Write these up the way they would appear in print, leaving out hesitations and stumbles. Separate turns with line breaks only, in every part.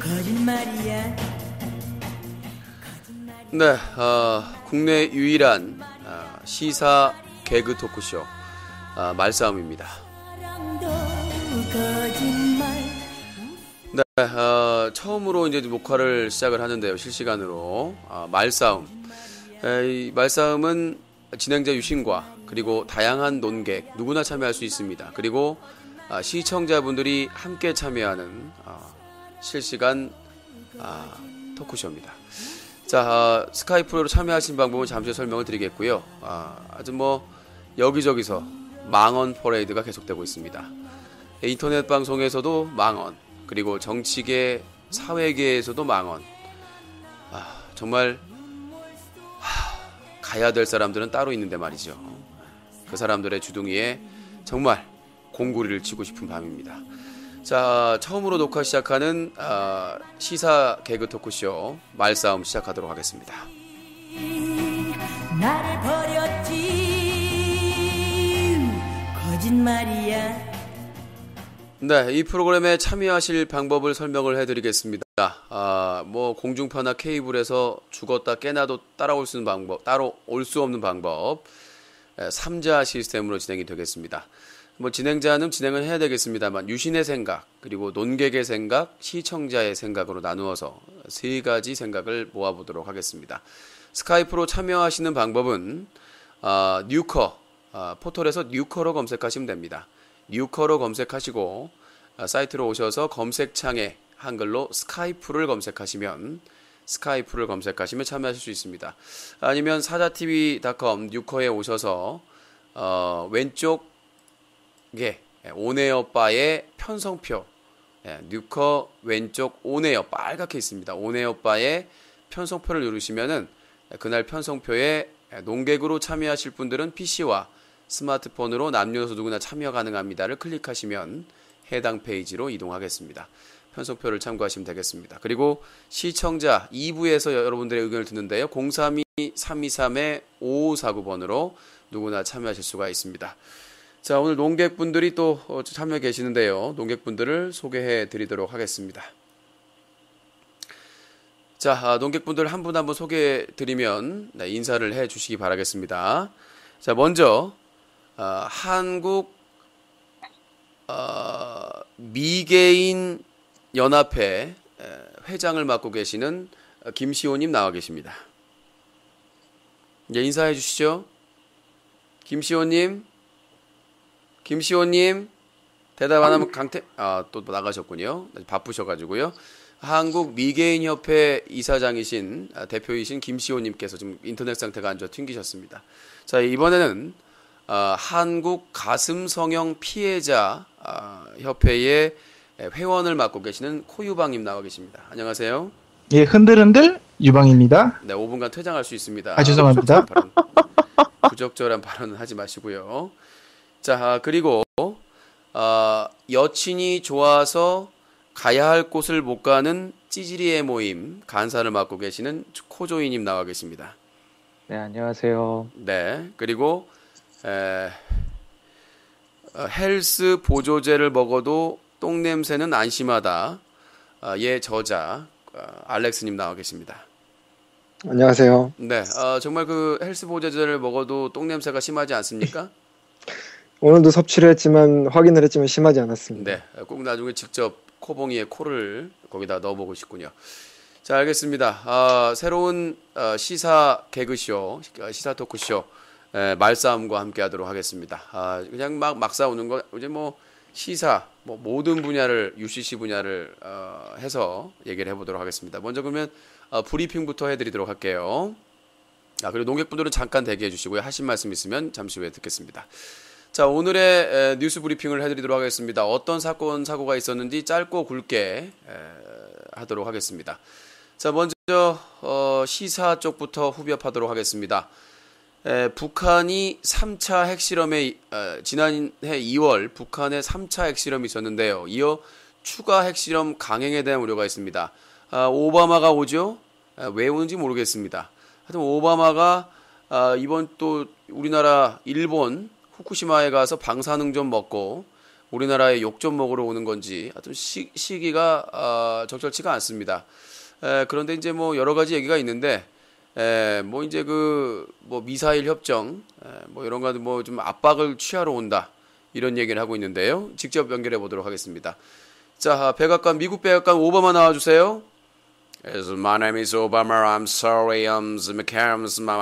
거짓말이야.
네, 국내 유일한 시사 개그 토크쇼 말싸움입니다. 네, 처음으로 이제 녹화를 시작을 하는데요. 실시간으로 말싸움. 이 말싸움은 진행자 유심과 그리고 다양한 논객 누구나 참여할 수 있습니다. 그리고 시청자분들이 함께 참여하는 실시간 토크쇼입니다. 자, 스카이프로 참여하신 방법은 잠시 후 설명을 드리겠고요. 아주 여기저기서 망언 퍼레이드가 계속되고 있습니다. 인터넷 방송에서도 망언, 그리고 정치계, 사회계에서도 망언. 정말 가야 될 사람들은 따로 있는데 말이죠. 그 사람들의 주둥이에 정말 공구리를 치고 싶은 밤입니다. 자, 처음으로 녹화 시작하는 시사 개그 토크쇼 말싸움 시작하도록 하겠습니다.
나를 버렸지 거짓말이야.
네, 이 프로그램에 참여하실 방법을 설명을 해드리겠습니다. 공중파나 케이블에서 죽었다 깨나도 따라올 수 있는 방법, 따로 올 수 없는 방법, 3자 시스템으로 진행이 되겠습니다. 진행자는 진행을 해야 되겠습니다만 유신의 생각, 그리고 논객의 생각, 시청자의 생각으로 나누어서 세 가지 생각을 모아보도록 하겠습니다. 스카이프로 참여하시는 방법은 뉴커, 포털에서 뉴커로 검색하시면 됩니다. 뉴커로 검색하시고 사이트로 오셔서 검색창에 한글로 스카이프를 검색하시면 참여하실 수 있습니다. 아니면 사자TV.com 뉴커에 오셔서 왼쪽 온에어바의 편성표, 뉴커 왼쪽 온에어 빨갛게 있습니다. 온에어바의 편성표를 누르시면은 그날 편성표에 논객으로 참여하실 분들은 PC와 스마트폰으로 남녀노소 누구나 참여 가능합니다를 클릭하시면 해당 페이지로 이동하겠습니다. 편성표를 참고하시면 되겠습니다. 그리고 시청자 2부에서 여러분들의 의견을 듣는데요. 032-323-5549번으로 누구나 참여하실 수가 있습니다. 자, 오늘 논객분들이 또 참여 계시는데요. 논객분들을 소개해 드리도록 하겠습니다. 자, 논객분들 한 분 한 분 소개해 드리면 인사를 해 주시기 바라겠습니다. 자, 먼저 한국 미개인 연합회 회장을 맡고 계시는 김시호님 나와 계십니다. 이제 인사해 주시죠. 김시호님 대답 안 하면 또 나가셨군요. 바쁘셔가지고요. 한국 미개인협회 이사장이신 대표이신 김시호님께서 지금 인터넷 상태가 안 좋아 튕기셨습니다. 자, 이번에는 한국 가슴성형 피해자 협회의 회원을 맡고 계시는 코유방님 나와 계십니다. 안녕하세요.
예, 흔들흔들 유방입니다.
네, 5분간 퇴장할 수 있습니다.
죄송합니다.
부적절한 발언은 하지 마시고요. 자, 그리고 여친이 좋아서 가야 할 곳을 못 가는 찌질이의 모임 간사를 맡고 계시는 코조이님 나와 계십니다.
네, 안녕하세요.
네, 그리고 헬스 보조제를 먹어도 똥냄새는 안심하다 의 저자 알렉스님 나와 계십니다.
안녕하세요.
네, 정말 그 헬스 보조제를 먹어도 똥냄새가 심하지 않습니까?
오늘도 섭취를 했지만 확인을 했지만 심하지 않았습니다.
네, 꼭 나중에 직접 코봉이에 코를 거기다 넣어보고 싶군요. 자, 알겠습니다. 새로운 시사 개그쇼, 시사 토크쇼 말싸움과 함께하도록 하겠습니다. 그냥 막 싸우는 거 이제 시사 모든 분야를 UCC 분야를 해서 얘기를 해보도록 하겠습니다. 먼저 그러면 브리핑부터 해드리도록 할게요. 그리고 논객분들은 잠깐 대기해 주시고요. 하신 말씀 있으면 잠시 후에 듣겠습니다. 자, 오늘의 뉴스 브리핑을 해드리도록 하겠습니다. 어떤 사건, 사고가 있었는지 짧고 굵게 하도록 하겠습니다. 자, 먼저 시사 쪽부터 후벼파도록 하겠습니다. 북한이 3차 핵실험에 지난해 2월 북한의 3차 핵실험이 있었는데요. 이어 추가 핵실험 강행에 대한 우려가 있습니다. 오바마가 오죠? 왜 오는지 모르겠습니다. 하여튼 오바마가 이번 또 우리나라 일본 후쿠시마에 가서 방사능 좀 먹고 우리나라에 욕 좀 먹으러 오는 건지 하여튼 시기가 적절치가 않습니다. 그런데 이제 뭐 여러 가지 얘기가 있는데 뭐 이제 뭐 미사일 협정 뭐 이런 거 뭐 좀 압박을 취하러 온다 이런 얘기를 하고 있는데요. 직접 연결해 보도록 하겠습니다. 자, 백악관 미국 백악관 오바마 나와주세요. Yes, my name is Obama. I'm sorry.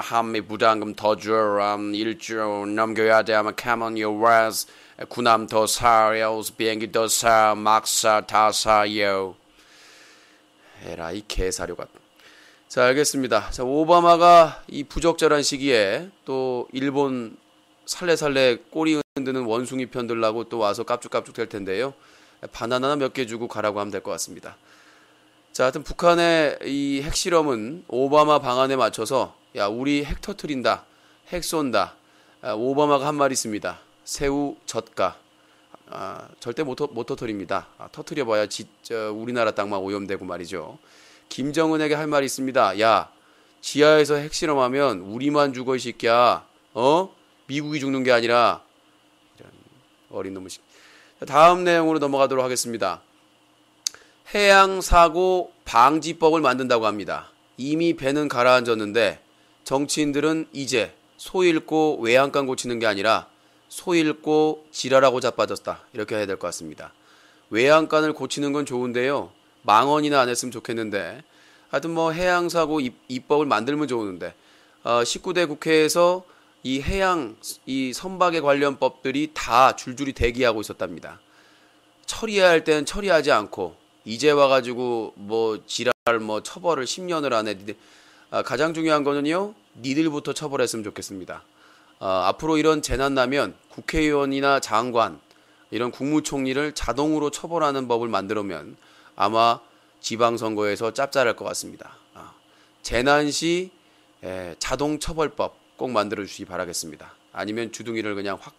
한미 부담금 더 줘. 일주일 넘겨야 돼. Come on your words. 군함 더 사요. 비행기 더 사. 막 사. 다 사요. 에라이 개사료가. 자, 알겠습니다. 자, 오바마가 이 부적절한 시기에 또 일본 살래살래 꼬리 흔드는 원숭이 편들라고 또 와서 깝죽깝죽 될 텐데요. 바나나 몇 개 주고 가라고 하면 될 것 같습니다. 자, 하여튼 북한의 이 핵실험은 오바마 방안에 맞춰서 야, 우리 핵 터트린다. 핵 쏜다. 오바마가 한 말이 있습니다. 새우 젓가. 절대 못 터트립니다. 터트려봐야 우리나라 땅만 오염되고 말이죠. 김정은에게 할 말이 있습니다. 야, 지하에서 핵실험하면 우리만 죽어 이 새끼야. 미국이 죽는 게 아니라. 이런 어린 놈의 새끼. 다음 내용으로 넘어가도록 하겠습니다. 해양사고 방지법을 만든다고 합니다. 이미 배는 가라앉았는데 정치인들은 이제 소 잃고 외양간 고치는 게 아니라 소 잃고 지랄하고 자빠졌다. 이렇게 해야 될 것 같습니다. 외양간을 고치는 건 좋은데요. 망언이나 안 했으면 좋겠는데 하여튼 뭐 해양사고 입법을 만들면 좋은데 19대 국회에서 이 해양 이 선박에 관련 법들이 다 줄줄이 대기하고 있었답니다. 처리해야 할 때는 처리하지 않고 이제 와가지고 뭐 지랄 뭐 처벌을 10년을 안 해. 가장 중요한 거는요. 니들부터 처벌했으면 좋겠습니다. 앞으로 이런 재난 나면 국회의원이나 장관 이런 국무총리를 자동으로 처벌하는 법을 만들면 아마 지방선거에서 짭짤할 것 같습니다. 재난시 자동 처벌법 꼭 만들어 주시기 바라겠습니다. 아니면 주둥이를 그냥 확.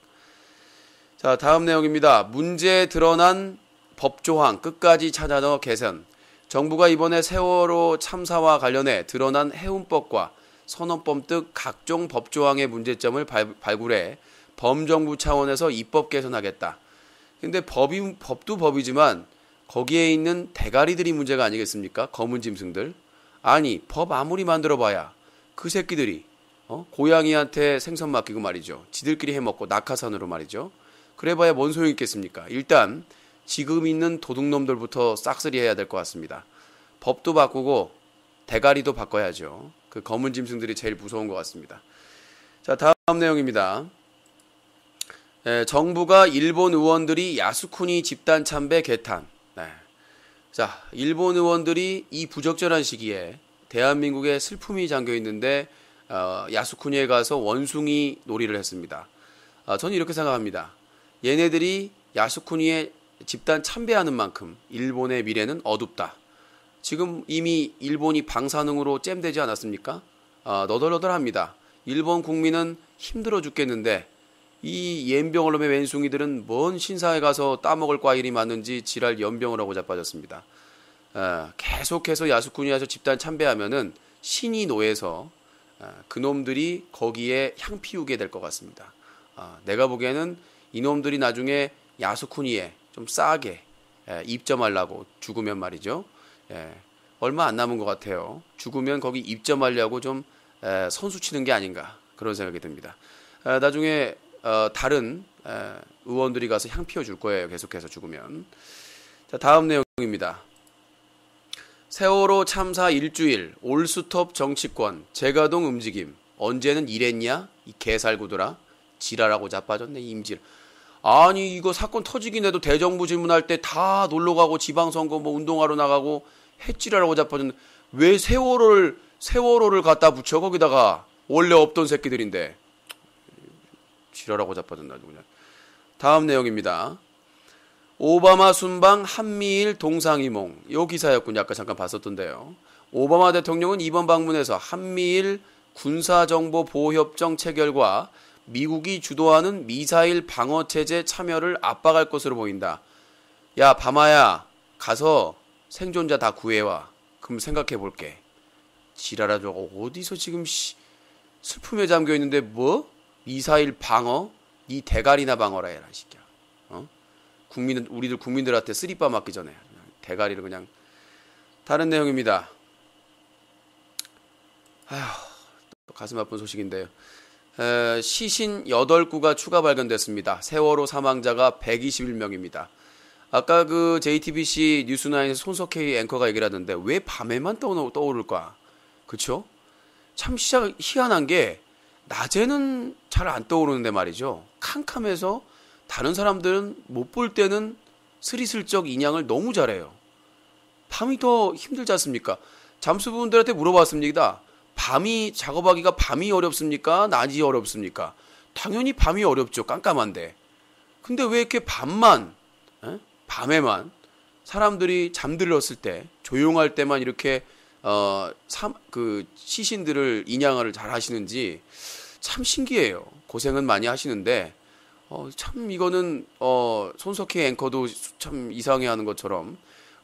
자, 다음 내용입니다. 문제 드러난 법조항 끝까지 찾아 넣어 개선. 정부가 이번에 세월호 참사와 관련해 드러난 해운법과 선언법 등 각종 법조항의 문제점을 발굴해 범정부 차원에서 입법 개선하겠다. 근데 법도 법이지만 거기에 있는 대가리들이 문제가 아니겠습니까? 검은 짐승들. 아니, 법 아무리 만들어봐야 그 새끼들이 고양이한테 생선 맡기고 말이죠. 지들끼리 해먹고 낙하산으로 말이죠. 그래봐야 뭔 소용이 있겠습니까? 일단 지금 있는 도둑놈들부터 싹쓸이 해야 될 것 같습니다. 법도 바꾸고 대가리도 바꿔야죠. 그 검은 짐승들이 제일 무서운 것 같습니다. 자, 다음 내용입니다. 정부가 일본 의원들이 야스쿠니 집단 참배 개탄. 자, 일본 의원들이 이 부적절한 시기에 대한민국에 슬픔이 잠겨 있는데 야스쿠니에 가서 원숭이 놀이를 했습니다. 저는 이렇게 생각합니다. 얘네들이 야스쿠니에 집단 참배하는 만큼 일본의 미래는 어둡다. 지금 이미 일본이 방사능으로 잼되지 않았습니까? 너덜너덜합니다. 일본 국민은 힘들어 죽겠는데 이 연병얼음의 왼숭이들은 뭔 신사에 가서 따먹을 과일이 많은지 지랄 연병을 하고 자빠졌습니다. 계속해서 야스쿠니에서 집단 참배하면은 신이 노해서 그놈들이 거기에 향 피우게 될 것 같습니다. 내가 보기에는 이놈들이 나중에 야스쿠니에 좀 싸게 입점하려고 죽으면 말이죠. 얼마 안 남은 것 같아요. 죽으면 거기 입점하려고 좀 선수 치는 게 아닌가 그런 생각이 듭니다. 나중에 다른 의원들이 가서 향 피워줄 거예요. 계속해서 죽으면. 자, 다음 내용입니다. 세월호 참사 일주일 올스톱 정치권 재가동 움직임 언제는 이랬냐? 이 개살구들아. 지랄하고 자빠졌네 임질. 아니 이거 사건 터지긴 해도 대정부 질문할 때 다 놀러가고 지방선거 뭐 운동하러 나가고 해지랄하고 자빠졌는데 왜 세월호를 갖다 붙여 거기다가 원래 없던 새끼들인데 지랄하고 자빠졌나 그냥. 다음 내용입니다. 오바마 순방 한미일 동상이몽. 요 기사였군요. 아까 잠깐 봤었던데요. 오바마 대통령은 이번 방문에서 한미일 군사정보보호협정 체결과 미국이 주도하는 미사일 방어체제 참여를 압박할 것으로 보인다. 야 바마야 가서 생존자 다 구해와. 그럼 생각해볼게. 지랄아 저거 어디서 지금 슬픔에 잠겨있는데 뭐? 미사일 방어? 니 대가리나 방어라 해라 시끼야. 우리들 국민들한테 쓰리빠 맞기 전에 대가리를 그냥. 다른 내용입니다. 또 가슴 아픈 소식인데요. 시신 8구가 추가 발견됐습니다. 세월호 사망자가 121명입니다. 아까 그 JTBC 뉴스9에서 손석희 앵커가 얘기를 하던데 왜 밤에만 떠오를까? 그쵸? 참 희한한 게 낮에는 잘 안 떠오르는데 말이죠. 캄캄해서 다른 사람들은 못 볼 때는 스리슬쩍 인양을 너무 잘해요. 밤이 더 힘들지 않습니까? 잠수부분들한테 물어봤습니다. 밤이 작업하기가 밤이 어렵습니까? 낮이 어렵습니까? 당연히 밤이 어렵죠. 깜깜한데. 근데 왜 이렇게 밤에만 사람들이 잠들었을 때 조용할 때만 이렇게 그 시신들을 인양을 잘 하시는지 참 신기해요. 고생은 많이 하시는데 참 이거는 손석희 앵커도 참 이상해하는 것처럼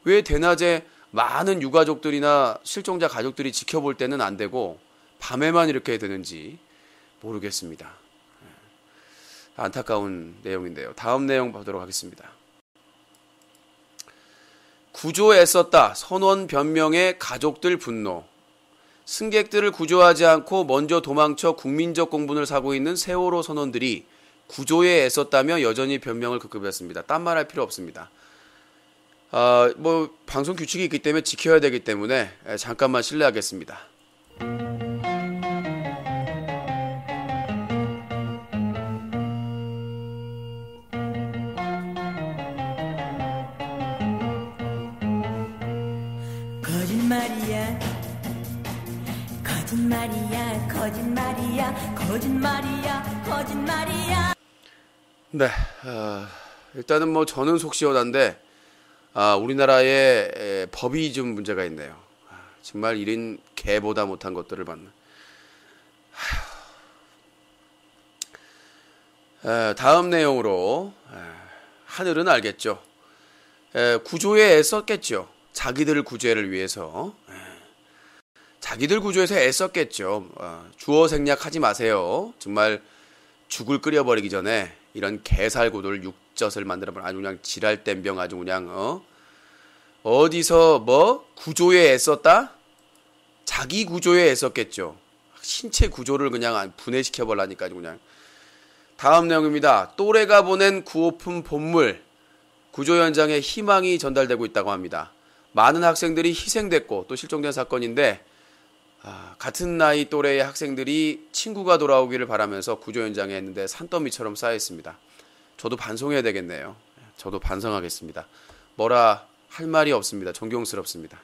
왜 대낮에 많은 유가족들이나 실종자 가족들이 지켜볼 때는 안 되고 밤에만 이렇게 되는지 모르겠습니다. 안타까운 내용인데요. 다음 내용 보도록 하겠습니다. 구조에 애썼다. 선원 변명에 가족들 분노. 승객들을 구조하지 않고 먼저 도망쳐 국민적 공분을 사고 있는 세월호 선원들이 구조에 애썼다며 여전히 변명을 급급했습니다. 딴 말 할 필요 없습니다. 방송 규칙이 있기 때문에 지켜야 되기 때문에 잠깐만 실례하겠습니다.
거짓말이야 거짓말이야 거짓말이야 거짓말이야 거짓말이야.
네, 일단은 뭐 저는 속 시원한데 우리나라의 법이 좀 문제가 있네요. 정말 1인 개보다 못한 것들을 받는. 다음 내용으로 하늘은 알겠죠. 구조에 애썼겠죠. 자기들 구제를 위해서. 자기들 구조에서 애썼겠죠. 주어 생략하지 마세요. 정말 죽을 끓여버리기 전에 이런 개살구들 육젓을 만들어버려 아주 그냥 지랄댐병 아주 그냥 어디서 구조에 애썼다? 자기 구조에 애썼겠죠. 신체 구조를 그냥 분해시켜버리니까 아주 그냥. 다음 내용입니다. 또래가 보낸 구호품 본물. 구조 현장에 희망이 전달되고 있다고 합니다. 많은 학생들이 희생됐고 또 실종된 사건인데 같은 나이 또래의 학생들이 친구가 돌아오기를 바라면서 구조 현장에 했는데 산더미처럼 쌓여 있습니다. 저도 반성해야 되겠네요. 저도 반성하겠습니다. 뭐라 할 말이 없습니다. 존경스럽습니다.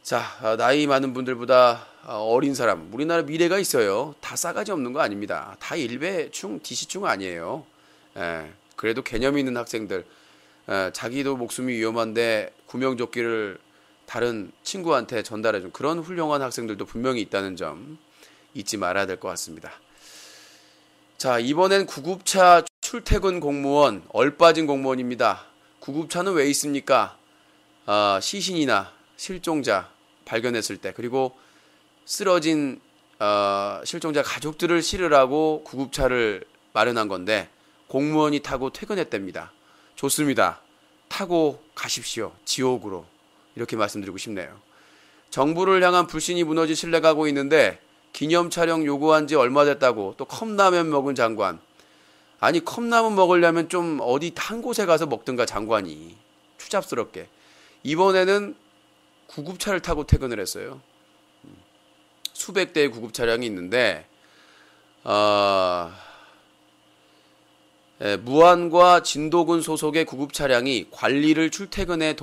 자, 나이 많은 분들보다 어린 사람, 우리나라 미래가 있어요. 다 싸가지 없는 거 아닙니다. 다 일배충, 디시충 아니에요. 그래도 개념이 있는 학생들, 자기도 목숨이 위험한데 구명조끼를 다른 친구한테 전달해준 그런 훌륭한 학생들도 분명히 있다는 점 잊지 말아야 될 것 같습니다. 자, 이번엔 구급차 출퇴근 공무원, 얼빠진 공무원입니다. 구급차는 왜 있습니까? 시신이나 실종자 발견했을 때, 그리고 쓰러진 실종자 가족들을 실으라고 구급차를 마련한 건데 공무원이 타고 퇴근했답니다. 좋습니다. 타고 가십시오. 지옥으로. 이렇게 말씀드리고 싶네요. 정부를 향한 불신이 무너지 신뢰가고 있는데 기념 촬영 요구한 지 얼마 됐다고 또 컵라면 먹은 장관. 아니 컵라면 먹으려면 좀 어디 한 곳에 가서 먹든가 장관이. 추잡스럽게. 이번에는 구급차를 타고 퇴근을 했어요. 수백 대의 구급 차량이 있는데 무안과 진도군 소속의 구급 차량이 관리를 출퇴근에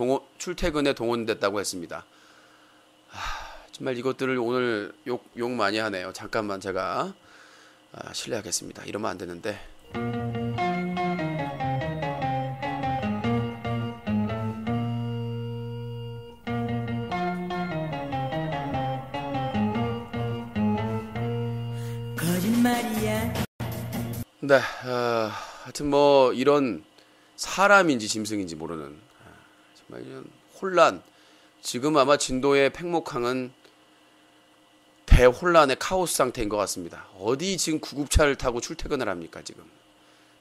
동원됐다고 했습니다. 정말 이것들을 오늘 욕 많이 하네요. 잠깐만 제가 실례하겠습니다. 이러면 안 되는데.
거짓말이야.
네, 하여튼 뭐 이런 사람인지 짐승인지 모르는 정말 이런 혼란. 지금 아마 진도의 팽목항은 대혼란의 카오스 상태인 것 같습니다. 어디 지금 구급차를 타고 출퇴근을 합니까 지금.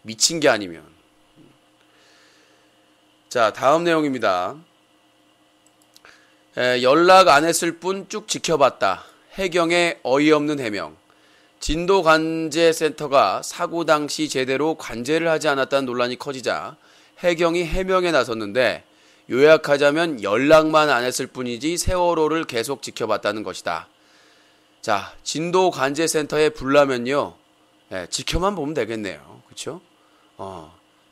미친 게 아니면. 자, 다음 내용입니다. 연락 안 했을 뿐 쭉 지켜봤다. 해경의 어이없는 해명. 진도관제센터가 사고 당시 제대로 관제를 하지 않았다는 논란이 커지자 해경이 해명에 나섰는데, 요약하자면 연락만 안 했을 뿐이지 세월호를 계속 지켜봤다는 것이다. 자, 진도관제센터에 불나면요, 지켜만 보면 되겠네요. 그렇죠?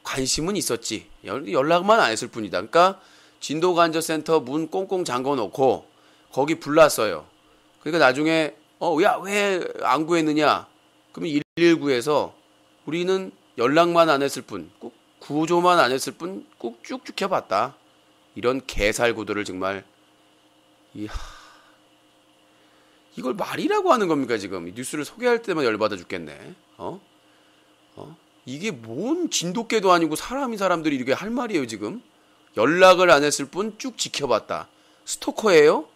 관심은 있었지. 연락만 안 했을 뿐이다. 그러니까 진도관제센터 문 꽁꽁 잠궈놓고 거기 불났어요. 그러니까 나중에 야, 왜 안 구했느냐? 그러면 119에서 우리는 연락만 안 했을 뿐, 꼭 구조만 안 했을 뿐, 꼭 쭉 지켜봤다. 이런 개살구들을 정말 이걸 말이라고 하는 겁니까? 지금 뉴스를 소개할 때만 열받아 죽겠네. 이게 뭔 진돗개도 아니고 사람들이 이렇게 할 말이에요. 지금 연락을 안 했을 뿐 쭉 지켜봤다. 스토커예요?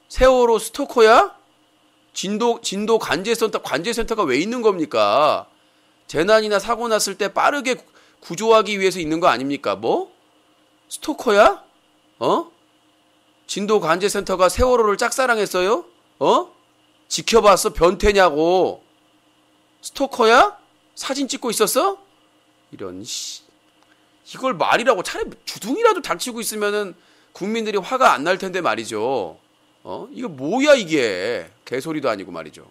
세월호 스토커야? 진도 관제센터가 왜 있는 겁니까? 재난이나 사고 났을 때 빠르게 구조하기 위해서 있는 거 아닙니까? 뭐? 스토커야? 진도 관제센터가 세월호를 짝사랑했어요? 지켜봤어? 변태냐고? 스토커야? 사진 찍고 있었어? 이런 이걸 말이라고. 차라리 주둥이라도 닥치고 있으면은 국민들이 화가 안 날 텐데 말이죠. 이거 뭐야 이게. 개소리도 아니고 말이죠.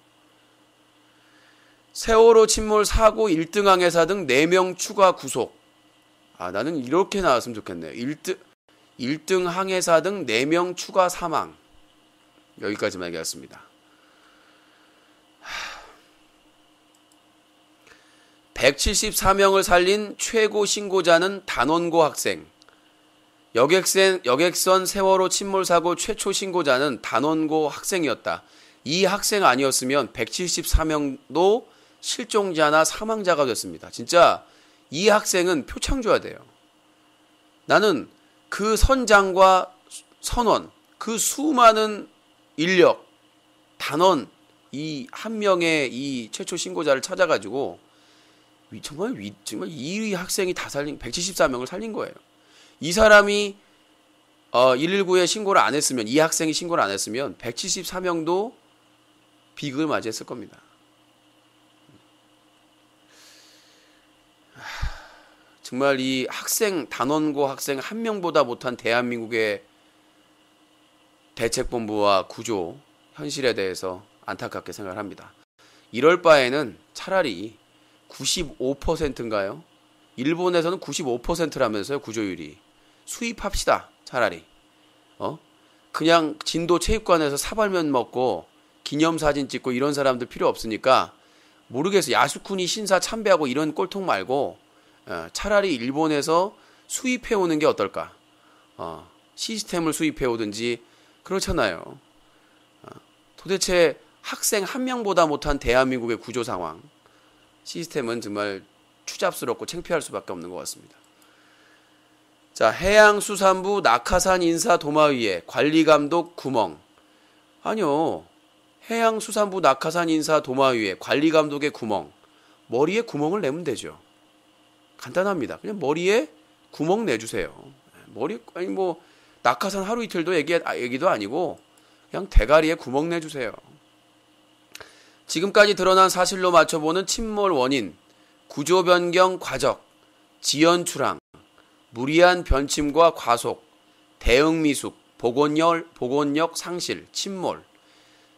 세월호 침몰 사고 1등 항해사 등 4명 추가 구속. 나는 이렇게 나왔으면 좋겠네요. 1등 항해사 등 4명 추가 사망. 여기까지만 얘기했습니다. 174명을 살린 최고 신고자는 단원고 학생. 여객선 세월호 침몰 사고 최초 신고자는 단원고 학생이었다. 이 학생 아니었으면 174명도 실종자나 사망자가 됐습니다. 진짜 이 학생은 표창 줘야 돼요. 나는 그 선장과 선원, 그 수많은 인력, 단원, 이 한 명의 이 최초 신고자를 찾아가지고 정말 이 학생이 다 174명을 살린 거예요. 이 사람이 119에 신고를 안 했으면, 이 학생이 신고를 안 했으면 174명도 비극을 맞이했을 겁니다. 정말 이 단원고 학생 한 명보다 못한 대한민국의 대책본부와 구조 현실에 대해서 안타깝게 생각을 합니다. 이럴 바에는 차라리 95%인가요? 일본에서는 95%라면서요, 구조율이. 수입합시다, 차라리. 그냥 진도 체육관에서 사발면 먹고 기념사진 찍고 이런 사람들 필요 없으니까, 모르겠어요. 야수쿠니 신사 참배하고 이런 꼴통 말고 차라리 일본에서 수입해오는 게 어떨까? 시스템을 수입해오든지. 그렇잖아요. 도대체 학생 한 명보다 못한 대한민국의 구조 상황. 시스템은 정말 추잡스럽고 창피할 수밖에 없는 것 같습니다. 자, 해양수산부 낙하산 인사 도마위에 관리감독 구멍. 아니요. 해양수산부 낙하산 인사 도마위에 관리감독의 구멍. 머리에 구멍을 내면 되죠. 간단합니다. 그냥 머리에 구멍 내주세요. 낙하산 하루 이틀도 얘기도 아니고 그냥 대가리에 구멍 내주세요. 지금까지 드러난 사실로 맞춰보는 침몰 원인, 구조 변경 과적, 지연 출항, 무리한 변침과 과속, 대응 미숙, 복원력 상실, 침몰.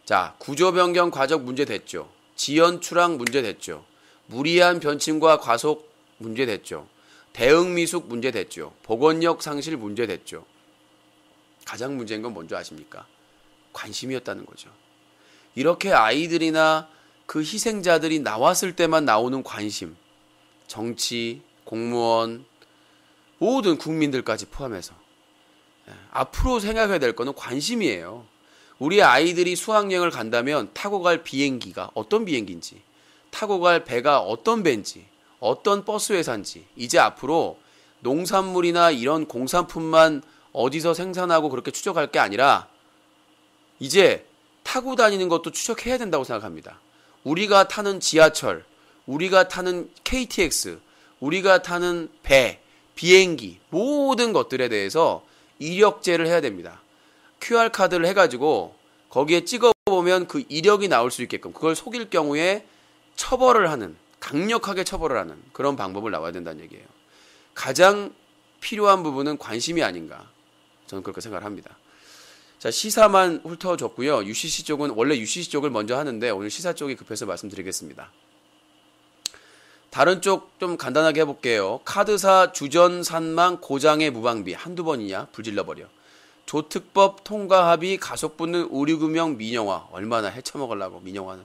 자, 구조 변경 과적 문제 됐죠. 지연 출항 문제 됐죠. 무리한 변침과 과속 문제 됐죠. 대응 미숙 문제 됐죠. 복원력 상실 문제 됐죠. 가장 문제인 건 뭔지 아십니까? 관심이었다는 거죠. 이렇게 아이들이나 그 희생자들이 나왔을 때만 나오는 관심, 정치, 공무원, 모든 국민들까지 포함해서 앞으로 생각해야 될 거는 관심이에요. 우리 아이들이 수학여행을 간다면 타고 갈 비행기가 어떤 비행기인지, 타고 갈 배가 어떤 배인지, 어떤 버스 회사인지, 이제 앞으로 농산물이나 이런 공산품만 어디서 생산하고 그렇게 추적할 게 아니라 이제 타고 다니는 것도 추적해야 된다고 생각합니다. 우리가 타는 지하철, 우리가 타는 KTX, 우리가 타는 배, 비행기 모든 것들에 대해서 이력제를 해야 됩니다. QR카드를 해가지고 거기에 찍어보면 그 이력이 나올 수 있게끔 그걸 속일 경우에 처벌을 하는 강력하게 처벌을 하는 그런 방법을 나와야 된다는 얘기예요. 가장 필요한 부분은 관심이 아닌가 저는 그렇게 생각을 합니다. 자, 시사만 훑어줬고요. UCC 쪽은 원래 UCC 쪽을 먼저 하는데 오늘 시사 쪽이 급해서 말씀드리겠습니다. 다른 쪽 좀 간단하게 해볼게요. 카드사 주전 산망 고장의 무방비 한두 번이냐 불질러버려. 조특법 통과 합의 가속 붙는 의류금융 민영화 얼마나 헤쳐먹으려고 민영화는.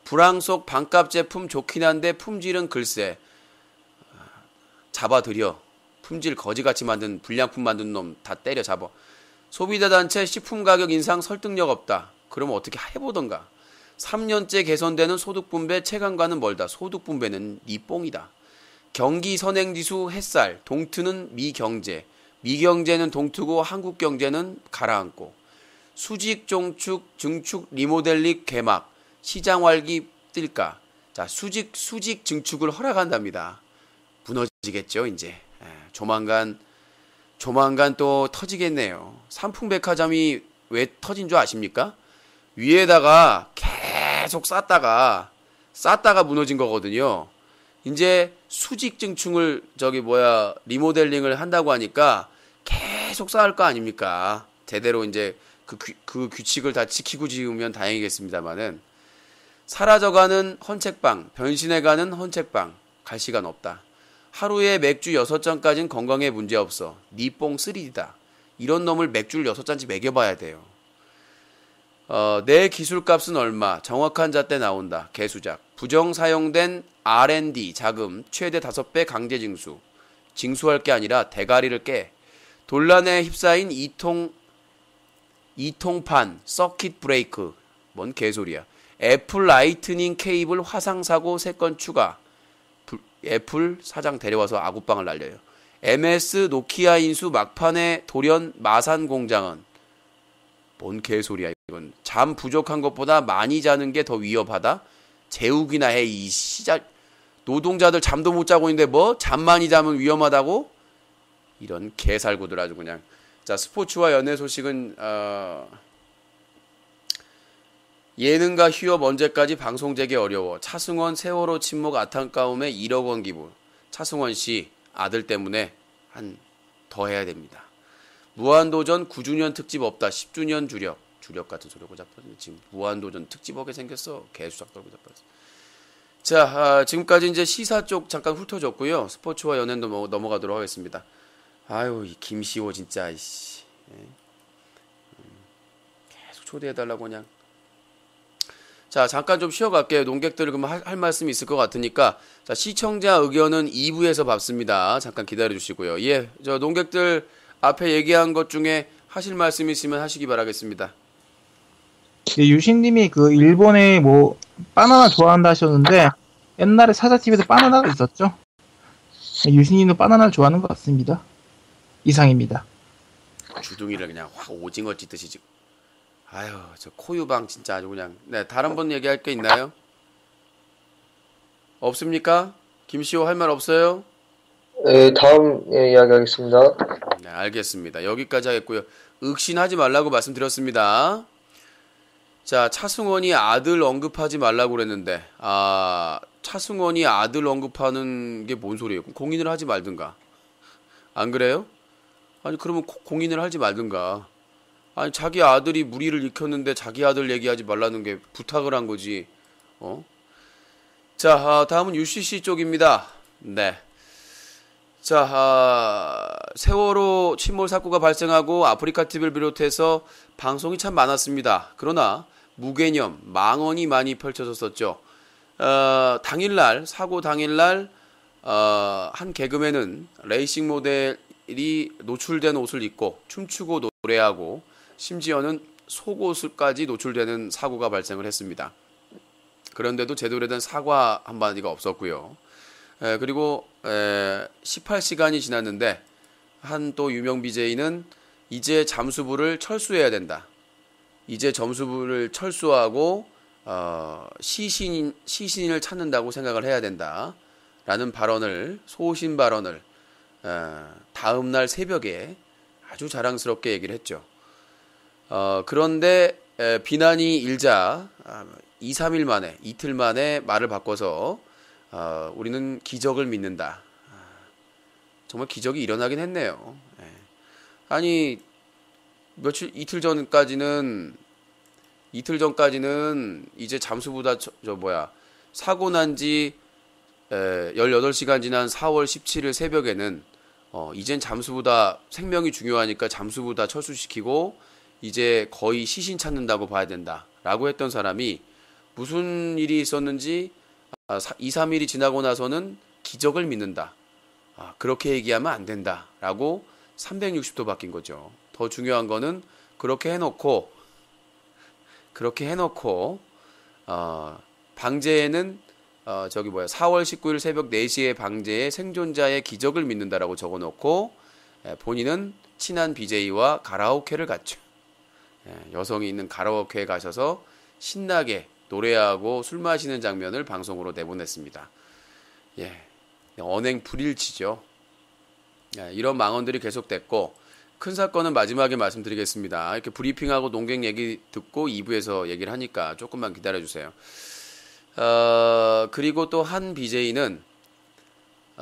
불황 속 반값 제품 좋긴 한데 품질은 글쎄 잡아들여. 품질 거지같이 만든 불량품 만든 놈 다 때려 잡아. 소비자 단체 식품 가격 인상 설득력 없다. 그러면 어떻게 해보던가. 3년째 개선되는 소득분배 체감과는 멀다. 소득분배는 니 뽕이다. 경기 선행지수 햇살, 동트는 미경제, 미경제는 동트고 한국경제는 가라앉고. 수직 종축, 증축 리모델링 개막, 시장 활기 뛸까. 자, 수직 증축을 허락한답니다. 무너지겠죠 이제. 조만간 또 터지겠네요. 삼풍백화점이 왜 터진 줄 아십니까? 위에다가 계속 쌓다가 무너진 거거든요. 이제 수직 증축을 리모델링을 한다고 하니까 계속 쌓을 거 아닙니까? 제대로 이제 그 규칙을 다 지키고 지으면 다행이겠습니다만은 사라져가는 헌책방, 변신해가는 헌책방 갈 시간 없다. 하루에 맥주 6잔까지는 건강에 문제없어. 니뽕 3D다. 이런 놈을 맥주를 6잔씩 먹여봐야 돼요. 내 기술값은 얼마? 정확한 잣대 나온다. 개수작. 부정 사용된 R&D 자금 최대 5배 강제 징수. 징수할 게 아니라 대가리를 깨. 논란에 휩싸인 이통판 서킷 브레이크. 뭔 개소리야. 애플 라이트닝 케이블 화상 사고 3건 추가. 애플 사장 데려와서 아구빵을 날려요. MS 노키아 인수 막판에 돌연 마산 공장은 뭔 개소리야 이건. 잠 부족한 것보다 많이 자는 게 더 위험하다. 재우기나 해 이 시작. 노동자들 잠도 못 자고 있는데 뭐 잠 많이 자면 위험하다고? 이런 개살구들 아주 그냥. 자, 스포츠와 연예 소식은 예능과 휴업 언제까지 방송 재개 어려워. 차승원 세월호 침묵 안타까움에 1억 원 기부. 차승원 씨 아들 때문에 더 해야 됩니다. 무한도전 9주년 특집 없다. 10주년 주력 같은 소리고 잡혔는데 지금 무한도전 특집 하게 생겼어. 개수작 떨고 잡혔어. 자, 지금까지 이제 시사 쪽 잠깐 훑어줬고요. 스포츠와 연예도 넘어가도록 하겠습니다. 아유, 이 김시호 진짜 이씨. 계속 초대해달라고 그냥. 자, 잠깐 좀 쉬어갈게요. 농객들 그러면 할 말씀이 있을 것 같으니까. 자, 시청자 의견은 2부에서 받습니다. 잠깐 기다려주시고요. 예, 저 농객들 앞에 얘기한 것 중에 하실 말씀 있으면 하시기 바라겠습니다.
네, 유신님이 그 일본에 뭐 바나나 좋아한다 하셨는데 옛날에 사자집에도 바나나가 있었죠. 네, 유신님도 바나나를 좋아하는 것 같습니다. 이상입니다.
주둥이를 그냥 확 오징어 찢듯이 지금. 아유, 저 코유방 진짜 아주 그냥. 네, 다른 분 얘기할 게 있나요? 없습니까? 김시호 할 말 없어요?
네, 다음 이야기하겠습니다.
네, 알겠습니다. 여기까지 하겠고요. 의심하지 말라고 말씀드렸습니다. 자, 차승원이 아들 언급하지 말라고 그랬는데, 차승원이 아들 언급하는 게 뭔 소리예요? 공인을 하지 말든가. 안 그래요? 아니, 그러면 공인을 하지 말든가. 아니, 자기 아들이 무리를 일으켰는데 자기 아들 얘기하지 말라는 게 부탁을 한 거지. 자, 다음은 UCC 쪽입니다. 네. 자, 세월호 침몰 사고가 발생하고 아프리카 TV를 비롯해서 방송이 참 많았습니다. 그러나 무개념, 망언이 많이 펼쳐졌었죠. 사고 당일날 한 개그맨은 레이싱 모델이 노출된 옷을 입고 춤추고 노래하고 심지어는 속옷까지 노출되는 사고가 발생을 했습니다. 그런데도 제대로 된 사과 한마디가 없었고요. 그리고 18시간이 지났는데 한 또 유명 BJ는 이제 잠수부를 철수해야 된다. 이제 잠수부를 철수하고 시신을 찾는다고 생각을 해야 된다. 라는 발언을, 소신 발언을 다음 날 새벽에 아주 자랑스럽게 얘기를 했죠. 그런데 비난이 일자 2, 3일 만에, 이틀 만에 말을 바꿔서 우리는 기적을 믿는다. 정말 기적이 일어나긴 했네요. 아니 이틀 전까지는 이제 잠수부다 사고 난지 18시간 지난 4월 17일 새벽에는 이젠 잠수부다 생명이 중요하니까 잠수부다 철수시키고 이제 거의 시신 찾는다고 봐야 된다라고 했던 사람이 무슨 일이 있었는지 2, 3일이 지나고 나서는 기적을 믿는다. 그렇게 얘기하면 안 된다라고 360도 바뀐 거죠. 더 중요한 거는 그렇게 해놓고 방제에는 4월 19일 새벽 4시에 방제에 생존자의 기적을 믿는다라고 적어놓고 본인은 친한 BJ와 가라오케를 갔죠. 여성이 있는 가라오케에 가셔서 신나게 노래하고 술 마시는 장면을 방송으로 내보냈습니다. 언행 불일치죠. 이런 망언들이 계속됐고 큰 사건은 마지막에 말씀드리겠습니다. 이렇게 브리핑하고 농객 얘기 듣고 2부에서 얘기를 하니까 조금만 기다려주세요. 그리고 또 한 BJ는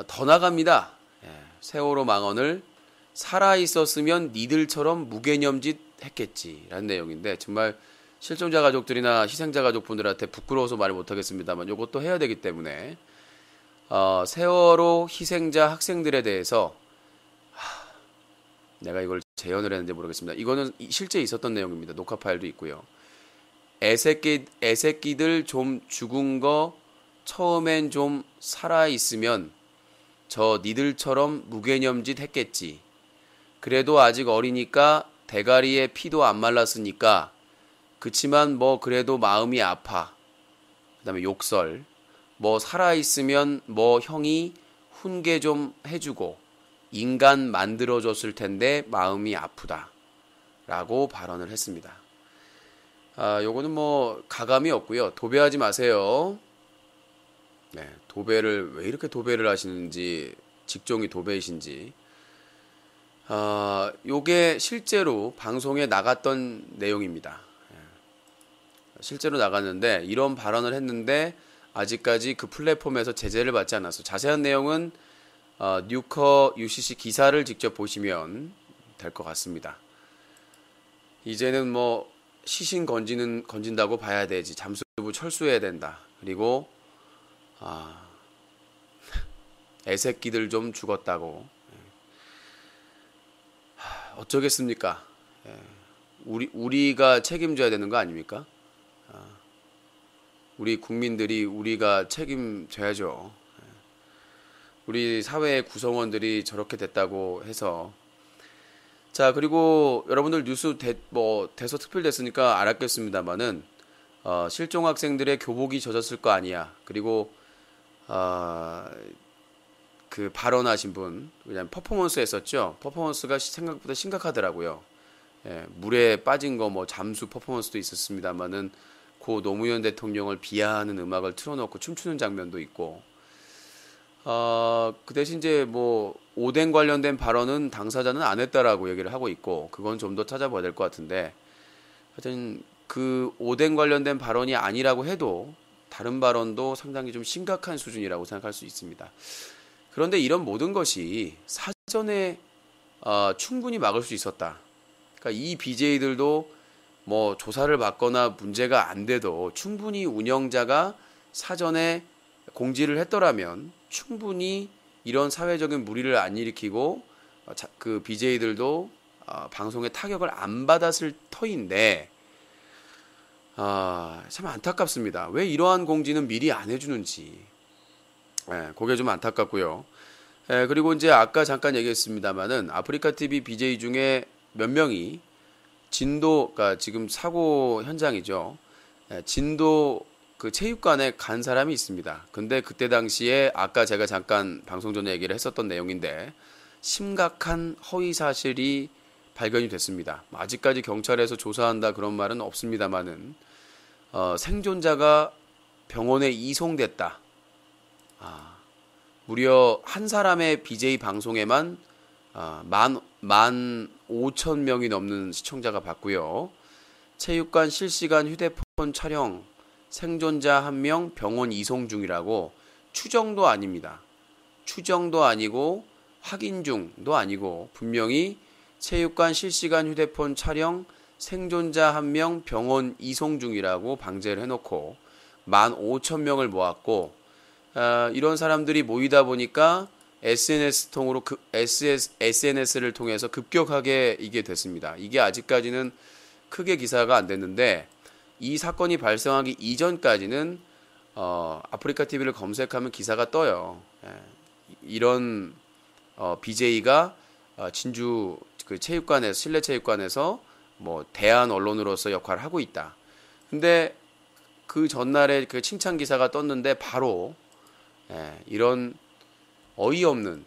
더 나갑니다. 세월호 망언을 살아있었으면 니들처럼 무개념짓 했겠지라는 내용인데 정말 실종자 가족들이나 희생자 가족분들한테 부끄러워서 말을 못하겠습니다만 이것도 해야 되기 때문에 세월호 희생자 학생들에 대해서 내가 이걸 재현을 했는지 모르겠습니다. 이거는 실제 있었던 내용입니다. 녹화 파일도 있고요. 애새끼들 좀 죽은 거 처음엔 좀 살아있으면 저 니들처럼 무개념짓 했겠지. 그래도 아직 어리니까 대가리에 피도 안 말랐으니까 그치만 뭐 그래도 마음이 아파. 그 다음에 욕설. 뭐 살아있으면 뭐 형이 훈계 좀 해주고 인간 만들어줬을 텐데 마음이 아프다. 라고 발언을 했습니다. 요거는 뭐 가감이 없고요. 도배하지 마세요. 도배를 왜 이렇게 도배를 하시는지 직종이 도배이신지 요게 실제로 방송에 나갔던 내용입니다. 실제로 나갔는데 이런 발언을 했는데 아직까지 그 플랫폼에서 제재를 받지 않았어요. 자세한 내용은 뉴커 UCC 기사를 직접 보시면 될 것 같습니다. 이제는 뭐 시신 건진다고 봐야 되지. 잠수부 철수해야 된다. 그리고 애새끼들 좀 죽었다고. 어쩌겠습니까? 우리가 책임져야 되는 거 아닙니까? 우리 국민들이 우리가 책임져야죠. 우리 사회의 구성원들이 저렇게 됐다고 해서. 자, 그리고 여러분들 뉴스 대서특필됐으니까 알았겠습니다만은 실종 학생들의 교복이 젖었을 거 아니야. 그리고 그 발언하신 분 그냥 퍼포먼스 했었죠. 퍼포먼스가 생각보다 심각하더라고요. 물에 빠진 거 뭐 잠수 퍼포먼스도 있었습니다만은 고 노무현 대통령을 비하하는 음악을 틀어놓고 춤추는 장면도 있고. 그 대신 이제 뭐 오뎅 관련된 발언은 당사자는 안 했다라고 얘기를 하고 있고 그건 좀 더 찾아봐야 될 것 같은데 하여튼 그 오뎅 관련된 발언이 아니라고 해도 다른 발언도 상당히 좀 심각한 수준이라고 생각할 수 있습니다. 그런데 이런 모든 것이 사전에 충분히 막을 수 있었다. 그러니까 이 BJ들도 뭐 조사를 받거나 문제가 안 돼도 충분히 운영자가 사전에 공지를 했더라면 충분히 이런 사회적인 무리를 안 일으키고 그 BJ들도 방송에 타격을 안 받았을 터인데 참 안타깝습니다. 왜 이러한 공지는 미리 안 해주는지 그게 좀 안타깝고요. 그리고 이제 아까 잠깐 얘기했습니다만은 아프리카 TV BJ 중에 몇 명이 그러니까 지금 사고 현장이죠. 진도 그 체육관에 간 사람이 있습니다. 근데 그때 당시에 아까 제가 잠깐 방송 전에 얘기를 했었던 내용인데 심각한 허위 사실이 발견이 됐습니다. 아직까지 경찰에서 조사한다 그런 말은 없습니다만은 생존자가 병원에 이송됐다. 무려 한 사람의 BJ 방송에만 15,000명이 넘는 시청자가 봤고요. 체육관 실시간 휴대폰 촬영 생존자 1명 병원 이송 중이라고 추정도 아닙니다. 추정도 아니고 확인 중도 아니고 분명히 체육관 실시간 휴대폰 촬영 생존자 1명 병원 이송 중이라고 방제를 해놓고 15,000명을 모았고 이런 사람들이 모이다 보니까 SNS를 통해서 급격하게 이게 됐습니다. 이게 아직까지는 크게 기사가 안 됐는데 이 사건이 발생하기 이전까지는 아프리카 TV를 검색하면 기사가 떠요. 이런 BJ가 진주 그 체육관에서 실내 체육관에서 뭐 대한 언론으로서 역할을 하고 있다. 근데 그 전날에 그 칭찬 기사가 떴는데 바로 이런 어이없는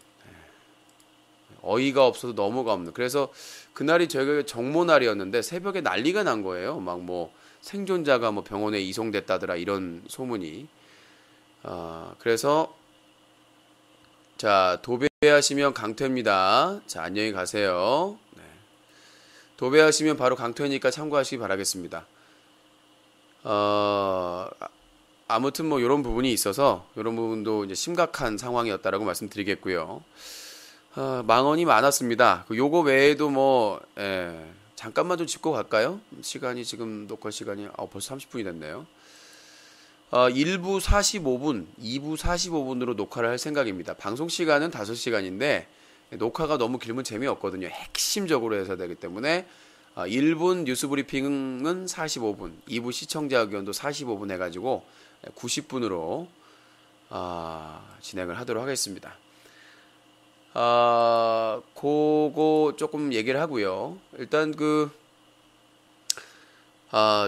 어이가 없어도 너무가 없는. 그래서 그날이 저희가 정모 날이었는데 새벽에 난리가 난 거예요. 막 뭐 생존자가 뭐 병원에 이송됐다더라 이런 소문이. 그래서 자 도배하시면 강퇴입니다. 자 안녕히 가세요. 네. 도배하시면 바로 강퇴니까 참고하시기 바라겠습니다. 아무튼 뭐 이런 부분이 있어서 이런 부분도 이제 심각한 상황이었다라고 말씀드리겠고요. 망언이 많았습니다. 요거 외에도 뭐 잠깐만 좀 짚고 갈까요? 시간이 지금 녹화 시간이 벌써 30분이 됐네요. 1부 45분, 2부 45분으로 녹화를 할 생각입니다. 방송 시간은 5시간인데 녹화가 너무 길면 재미없거든요. 핵심적으로 해서 되기 때문에 1분 뉴스 브리핑은 45분, 2부 시청자 의견도 45분 해가지고 90분으로 진행을 하도록 하겠습니다. 그거 조금 얘기를 하고요. 일단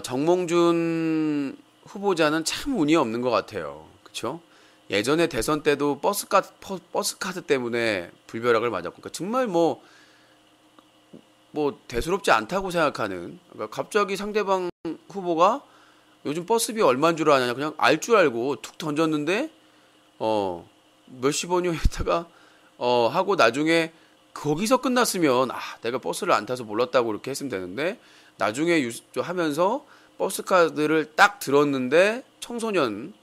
정몽준 후보자는 참 운이 없는 것 같아요. 그렇죠? 예전에 대선 때도 버스카드 때문에 불벼락을 맞았고, 그러니까 정말 뭐 대수롭지 않다고 생각하는. 그러니까 갑자기 상대방 후보가 요즘 버스비 얼마인 줄 아냐, 그냥 알 줄 알고 툭 던졌는데 몇십 원이요 했다가 하고 나중에 거기서 끝났으면 내가 버스를 안 타서 몰랐다고 이렇게 했으면 되는데 나중에 하면서 버스카드를 딱 들었는데 청소년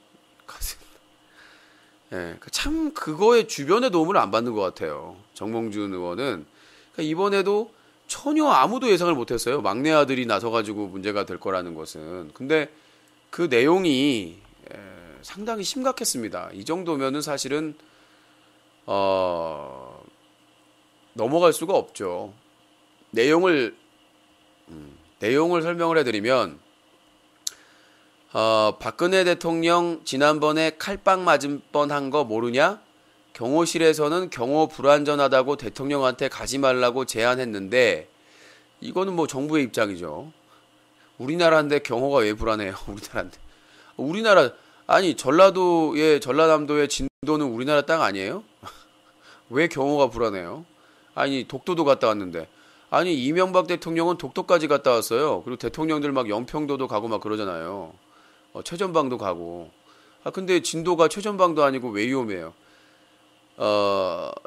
참 그거에 주변의 도움을 안 받는 것 같아요. 정몽준 의원은. 그러니까 이번에도 전혀 아무도 예상을 못했어요. 막내 아들이 나서가지고 문제가 될 거라는 것은. 근데 그 내용이 상당히 심각했습니다. 이 정도면은 사실은 넘어갈 수가 없죠. 내용을 설명을 해드리면 박근혜 대통령 지난번에 칼빵 맞은 뻔한 거 모르냐? 경호실에서는 경호 불안전하다고 대통령한테 가지 말라고 제안했는데 이거는 뭐 정부의 입장이죠. 우리나라인데 경호가 왜 불안해요? 우리나라 아니 전라남도의 진도는 우리나라 땅 아니에요? 왜 경호가 불안해요? 아니 독도도 갔다 왔는데. 아니 이명박 대통령은 독도까지 갔다 왔어요. 그리고 대통령들 막 연평도도 가고 막 그러잖아요. 최전방도 가고. 근데 진도가 최전방도 아니고 왜 위험해요?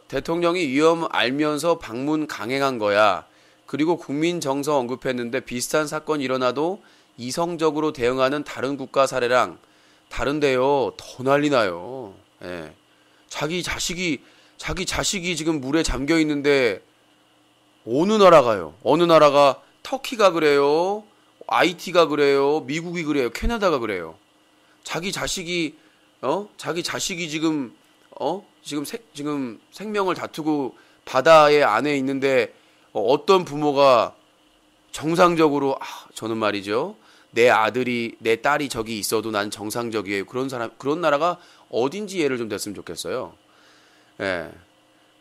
대통령이 위험 알면서 방문 강행한 거야. 그리고 국민 정서 언급했는데 비슷한 사건이 일어나도 이성적으로 대응하는 다른 국가 사례랑 다른데요. 더 난리 나요. 예. 자기 자식이 지금 물에 잠겨 있는데 어느 나라가요? 어느 나라가 터키가 그래요. IT가 그래요. 미국이 그래요. 캐나다가 그래요. 자기 자식이 지금 생명을 다투고 바다의 안에 있는데 어떤 부모가 정상적으로 저는 말이죠. 내 아들이 내 딸이 저기 있어도 난 정상적이에요. 그런 나라가 어딘지 예를 좀 댔으면 좋겠어요. 예.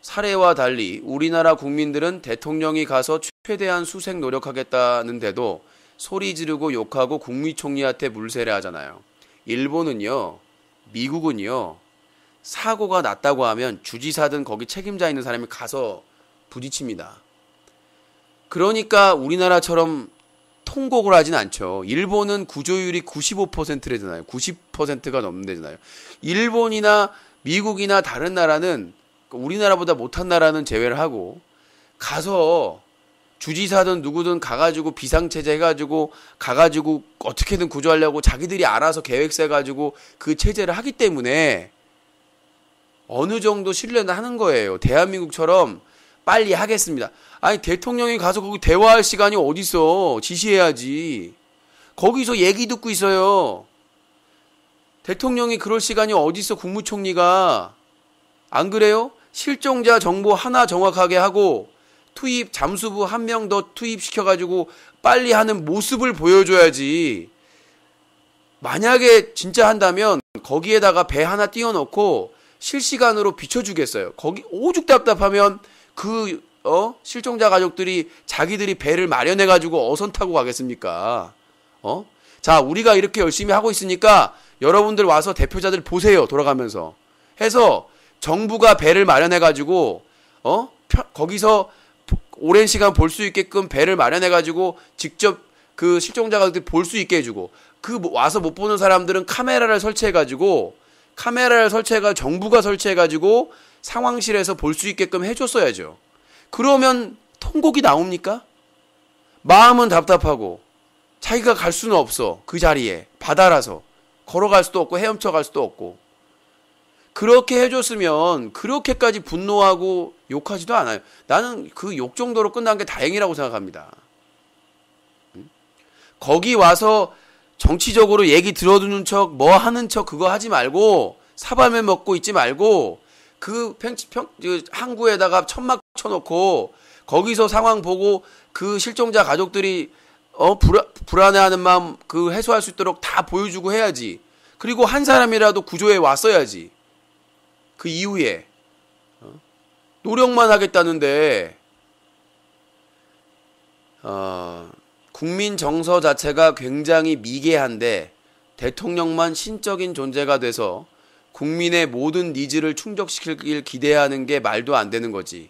사례와 달리 우리나라 국민들은 대통령이 가서 최대한 수색 노력하겠다는데도 소리 지르고 욕하고 국무총리한테 물세례 하잖아요. 일본은요, 미국은요, 사고가 났다고 하면 주지사든 거기 책임자 있는 사람이 가서 부딪힙니다. 그러니까 우리나라처럼 통곡을 하진 않죠. 일본은 구조율이 95%래잖아요. 90%가 넘는데잖아요. 일본이나 미국이나 다른 나라는 우리나라보다 못한 나라는 제외를 하고 가서 주지사든 누구든 가가지고 비상체제 해가지고 가가지고 어떻게든 구조하려고 자기들이 알아서 계획 세가지고 그 체제를 하기 때문에 어느 정도 신뢰는 하는 거예요. 대한민국처럼 빨리 하겠습니다. 아니 대통령이 가서 거기 대화할 시간이 어딨어. 지시해야지. 거기서 얘기 듣고 있어요. 대통령이 그럴 시간이 어딨어. 국무총리가. 안 그래요? 실종자 정보 하나 정확하게 하고 투입 잠수부 한 명 더 투입시켜가지고 빨리 하는 모습을 보여줘야지. 만약에 진짜 한다면 거기에다가 배 하나 띄워놓고 실시간으로 비춰주겠어요. 거기 오죽 답답하면 그 실종자 가족들이 자기들이 배를 마련해가지고 어선 타고 가겠습니까? 자, 우리가 이렇게 열심히 하고 있으니까 여러분들 와서 대표자들 보세요. 돌아가면서 해서 정부가 배를 마련해가지고 거기서 오랜 시간 볼 수 있게끔 배를 마련해가지고 직접 그 실종자가 볼 수 있게 해주고 와서 못 보는 사람들은 카메라를 설치해가지고 정부가 설치해가지고 상황실에서 볼 수 있게끔 해줬어야죠. 그러면 통곡이 나옵니까? 마음은 답답하고 자기가 갈 수는 없어. 그 자리에 바다라서 걸어갈 수도 없고 헤엄쳐 갈 수도 없고. 그렇게 해줬으면 그렇게까지 분노하고 욕하지도 않아요. 나는 그 욕 정도로 끝난 게 다행이라고 생각합니다. 거기 와서 정치적으로 얘기 들어두는 척, 뭐 하는 척 그거 하지 말고 사발면 먹고 있지 말고 그 항구에다가 천막 쳐놓고 거기서 상황 보고 그 실종자 가족들이 불안해하는 마음 그 해소할 수 있도록 다 보여주고 해야지. 그리고 한 사람이라도 구조해 왔어야지. 그 이후에 노력만 하겠다는데 국민 정서 자체가 굉장히 미개한데 대통령만 신적인 존재가 돼서 국민의 모든 니즈를 충족시키길 기대하는 게 말도 안 되는 거지.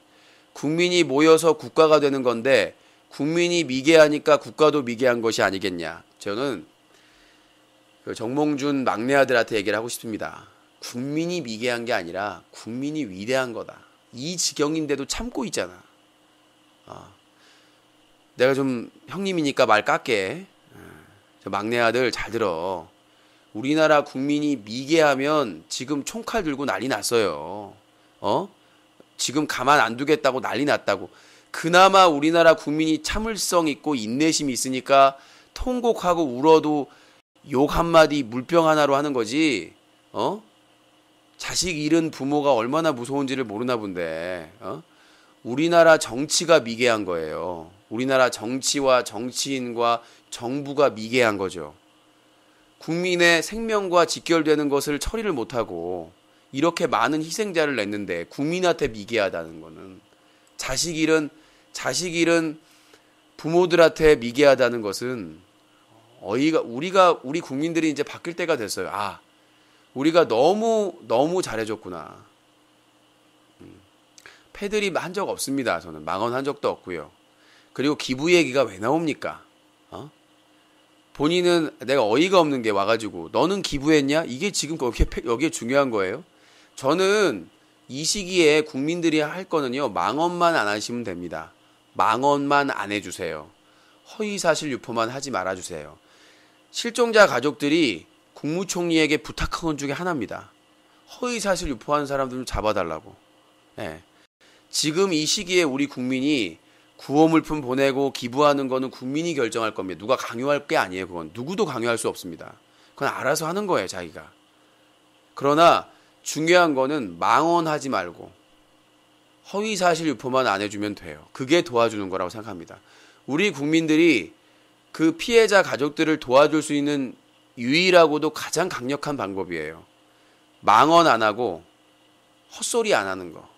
국민이 모여서 국가가 되는 건데 국민이 미개하니까 국가도 미개한 것이 아니겠냐. 저는 그 정몽준 막내 아들한테 얘기를 하고 싶습니다. 국민이 미개한 게 아니라 국민이 위대한 거다. 이 지경인데도 참고 있잖아. 내가 좀 형님이니까 말 깎게. 저 막내 아들 잘 들어. 우리나라 국민이 미개하면 지금 총칼 들고 난리 났어요. 지금 가만 안 두겠다고 난리 났다고. 그나마 우리나라 국민이 참을성 있고 인내심이 있으니까 통곡하고 울어도 욕 한마디 물병 하나로 하는 거지. 자식 잃은 부모가 얼마나 무서운지를 모르나 본데. 우리나라 정치가 미개한 거예요. 우리나라 정치와 정치인과 정부가 미개한 거죠. 국민의 생명과 직결되는 것을 처리를 못하고 이렇게 많은 희생자를 냈는데 국민한테 미개하다는 거는 자식 잃은 부모들한테 미개하다는 것은 우리 국민들이 이제 바뀔 때가 됐어요. 우리가 너무 잘해줬구나. 패드립 한 적 없습니다. 저는 망언한 적도 없고요. 그리고 기부 얘기가 왜 나옵니까? 본인은 내가 어이가 없는 게 와가지고 너는 기부했냐? 이게 지금 여기에 중요한 거예요. 저는 이 시기에 국민들이 할 거는요. 망언만 안 하시면 됩니다. 망언만 안 해주세요. 허위사실 유포만 하지 말아주세요. 실종자 가족들이 국무총리에게 부탁한 것 중에 하나입니다. 허위사실 유포하는 사람들 좀 잡아달라고. 지금 이 시기에 우리 국민이 구호물품 보내고 기부하는 거는 국민이 결정할 겁니다. 누가 강요할 게 아니에요. 그건 누구도 강요할 수 없습니다. 그건 알아서 하는 거예요. 자기가. 그러나 중요한 거는 망언하지 말고 허위사실 유포만 안 해주면 돼요. 그게 도와주는 거라고 생각합니다. 우리 국민들이 그 피해자 가족들을 도와줄 수 있는 유일하고도 가장 강력한 방법이에요. 망언 안 하고 헛소리 안 하는 거.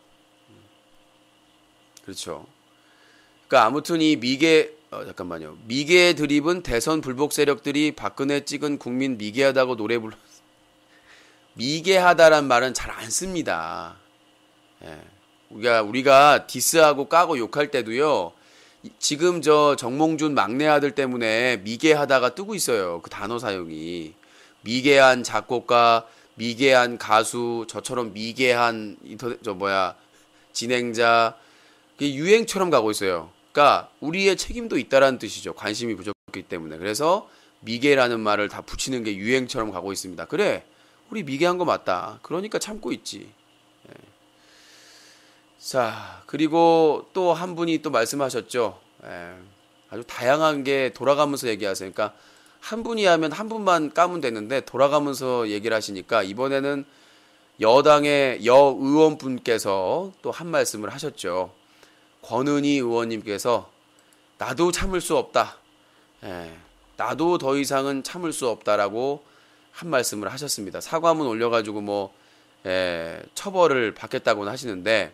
그렇죠. 그러니까 아무튼 이 미개 드립은 대선 불복 세력들이 박근혜 찍은 국민 미개하다고 노래 불렀어요. 미개하다란 말은 잘 안 씁니다. 우리가 디스하고 까고 욕할 때도요. 지금 저 정몽준 막내 아들 때문에 미개하다가 뜨고 있어요. 그 단어 사용이. 미개한 작곡가, 미개한 가수, 저처럼 미개한 진행자, 그게 유행처럼 가고 있어요. 그러니까 우리의 책임도 있다라는 뜻이죠. 관심이 부족했기 때문에. 그래서 미개라는 말을 다 붙이는 게 유행처럼 가고 있습니다. 그래, 우리 미개한 거 맞다. 그러니까 참고 있지. 예. 자, 그리고 또 한 분이 또 말씀하셨죠. 예. 아주 다양한 게 돌아가면서 얘기하세요. 그러니까 한 분이 하면 한 분만 까면 되는데 돌아가면서 얘기를 하시니까 이번에는 여당의 여의원분께서 또 한 말씀을 하셨죠. 권은희 의원님께서 나도 참을 수 없다. 예, 나도 더 이상은 참을 수 없다라고 한 말씀을 하셨습니다. 사과문 올려가지고 처벌을 받겠다고는 하시는데,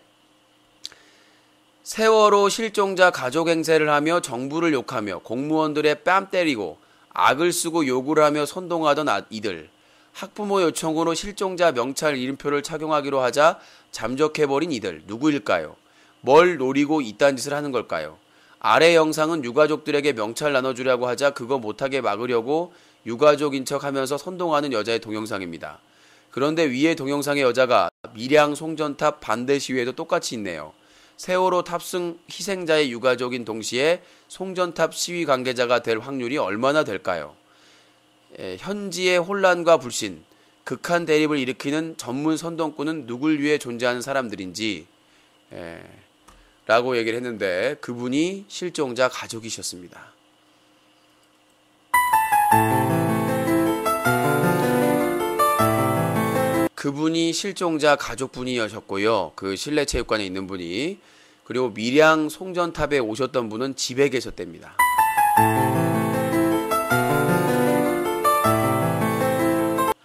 세월호 실종자 가족 행세를 하며 정부를 욕하며 공무원들의 뺨 때리고 악을 쓰고 욕을 하며 선동하던 이들, 학부모 요청으로 실종자 명찰 이름표를 착용하기로 하자 잠적해버린 이들 누구일까요? 뭘 노리고 이딴 짓을 하는 걸까요? 아래 영상은 유가족들에게 명찰 나눠주려고 하자 그거 못하게 막으려고 유가족인 척하면서 선동하는 여자의 동영상입니다. 그런데 위의 동영상의 여자가 밀양 송전탑 반대 시위에도 똑같이 있네요. 세월호 탑승 희생자의 유가족인 동시에 송전탑 시위 관계자가 될 확률이 얼마나 될까요? 현지의 혼란과 불신, 극한 대립을 일으키는 전문 선동꾼은 누굴 위해 존재하는 사람들인지 라고 얘기를 했는데, 그분이 실종자 가족이셨습니다. 그분이 실종자 가족분이셨고요. 그 실내체육관에 있는 분이. 그리고 밀양 송전탑에 오셨던 분은 집에 계셨답니다.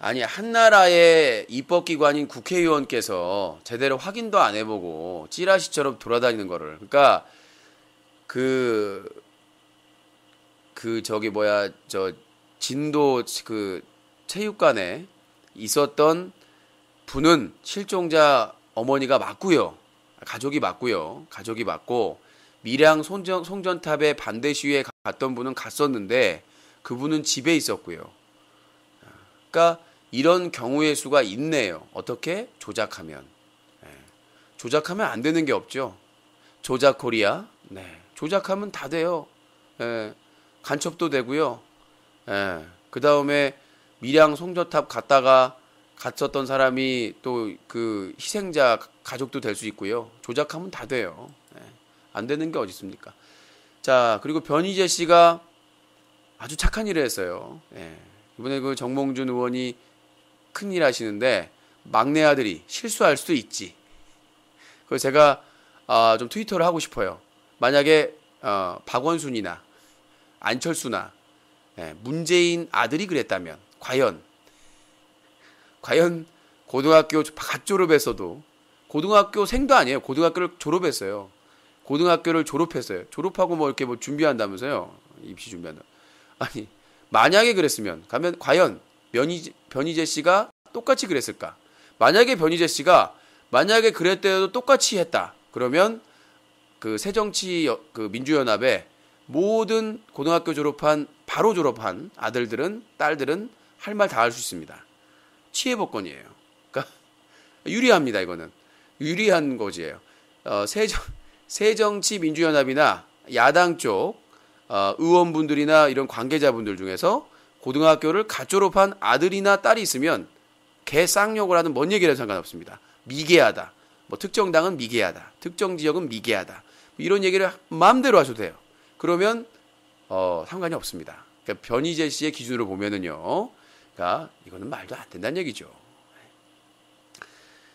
아니, 한나라의 입법기관인 국회의원께서 제대로 확인도 안 해보고 찌라시처럼 돌아다니는 거를, 그러니까 진도 체육관에 있었던 분은 실종자 어머니가 맞고요. 가족이 맞고, 밀양 송전탑에 반대 시위에 갔던 분은 갔었는데 그분은 집에 있었고요. 그러니까 이런 경우의 수가 있네요. 어떻게? 조작하면. 조작하면 안 되는 게 없죠. 조작 코리아. 조작하면 다 돼요. 간첩도 되고요. 그 다음에 밀양 송전탑 갔다가 갇혔던 사람이 또 그 희생자 가족도 될 수 있고요. 조작하면 다 돼요. 안 되는 게 어디 있습니까? 자, 그리고 변희재 씨가 아주 착한 일을 했어요. 이번에 그 정몽준 의원이 큰일 하시는데 막내 아들이 실수할 수도 있지. 그래서 제가 좀 트위터를 하고 싶어요. 만약에 박원순이나 안철수나 문재인 아들이 그랬다면 과연 고등학교 갓 졸업했어도, 고등학교생도 아니에요. 고등학교를 졸업했어요. 고등학교를 졸업했어요. 졸업하고 이렇게 준비한다면서요. 입시 준비한다. 아니, 만약에 그랬으면 과연 변희재 씨가 똑같이 그랬을까? 만약에 변희재 씨가 그랬대도 똑같이 했다. 그러면 그 새정치 그 민주연합의 모든 고등학교 바로 졸업한 아들들은, 딸들은 할 말 다 할 수 있습니다. 치해복권이에요. 그러니까 유리합니다. 이거는 유리한 거지예요. 새정치 민주연합이나 야당 쪽 의원분들이나 이런 관계자분들 중에서 고등학교를 갓 졸업한 아들이나 딸이 있으면 개 쌍욕을 하든 뭔 얘기를 해도 상관없습니다. 미개하다. 특정 당은 미개하다. 특정 지역은 미개하다. 이런 얘기를 마음대로 하셔도 돼요. 그러면 상관이 없습니다. 그러니까 변희재 씨의 기준으로 보면은요. 그러니까 이거는 말도 안 된다는 얘기죠.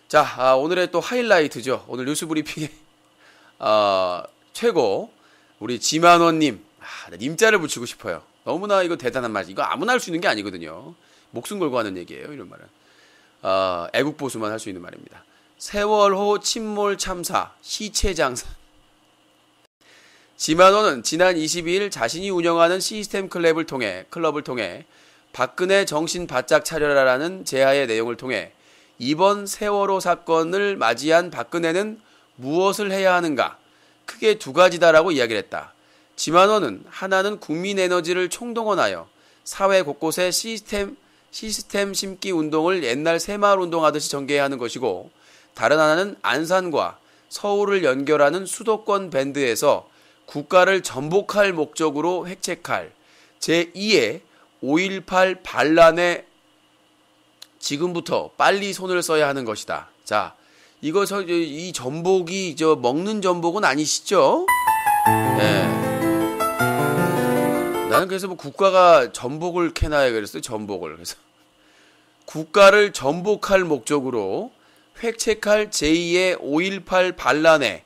자, 오늘의 또 하이라이트죠. 오늘 뉴스 브리핑의 최고 우리 지만원님. 님자를 붙이고 싶어요. 너무나 이거 대단한 말이지. 이거 아무나 할 수 있는 게 아니거든요. 목숨 걸고 하는 얘기예요. 이런 말은. 애국보수만 할 수 있는 말입니다. 세월호 침몰 참사 시체 장사. 지만원은 지난 22일 자신이 운영하는 시스템 클럽을 통해 박근혜 정신 바짝 차려라라는 제하의 내용을 통해 이번 세월호 사건을 맞이한 박근혜는 무엇을 해야 하는가? 크게 두 가지다라고 이야기를 했다. 지만원은 하나는 국민 에너지를 총동원하여 사회 곳곳에 시스템 심기 운동을 옛날 새마을 운동하듯이 전개하는 것이고, 다른 하나는 안산과 서울을 연결하는 수도권 밴드에서 국가를 전복할 목적으로 획책할 제2의 5.18 반란에 지금부터 빨리 손을 써야 하는 것이다. 자, 이 전복이 먹는 전복은 아니시죠? 예. 나는 그래서 뭐 국가가 전복을 캐나야 그랬어요. 전복을. 그래서 국가를 전복할 목적으로 획책할 제2의 5.18 반란에,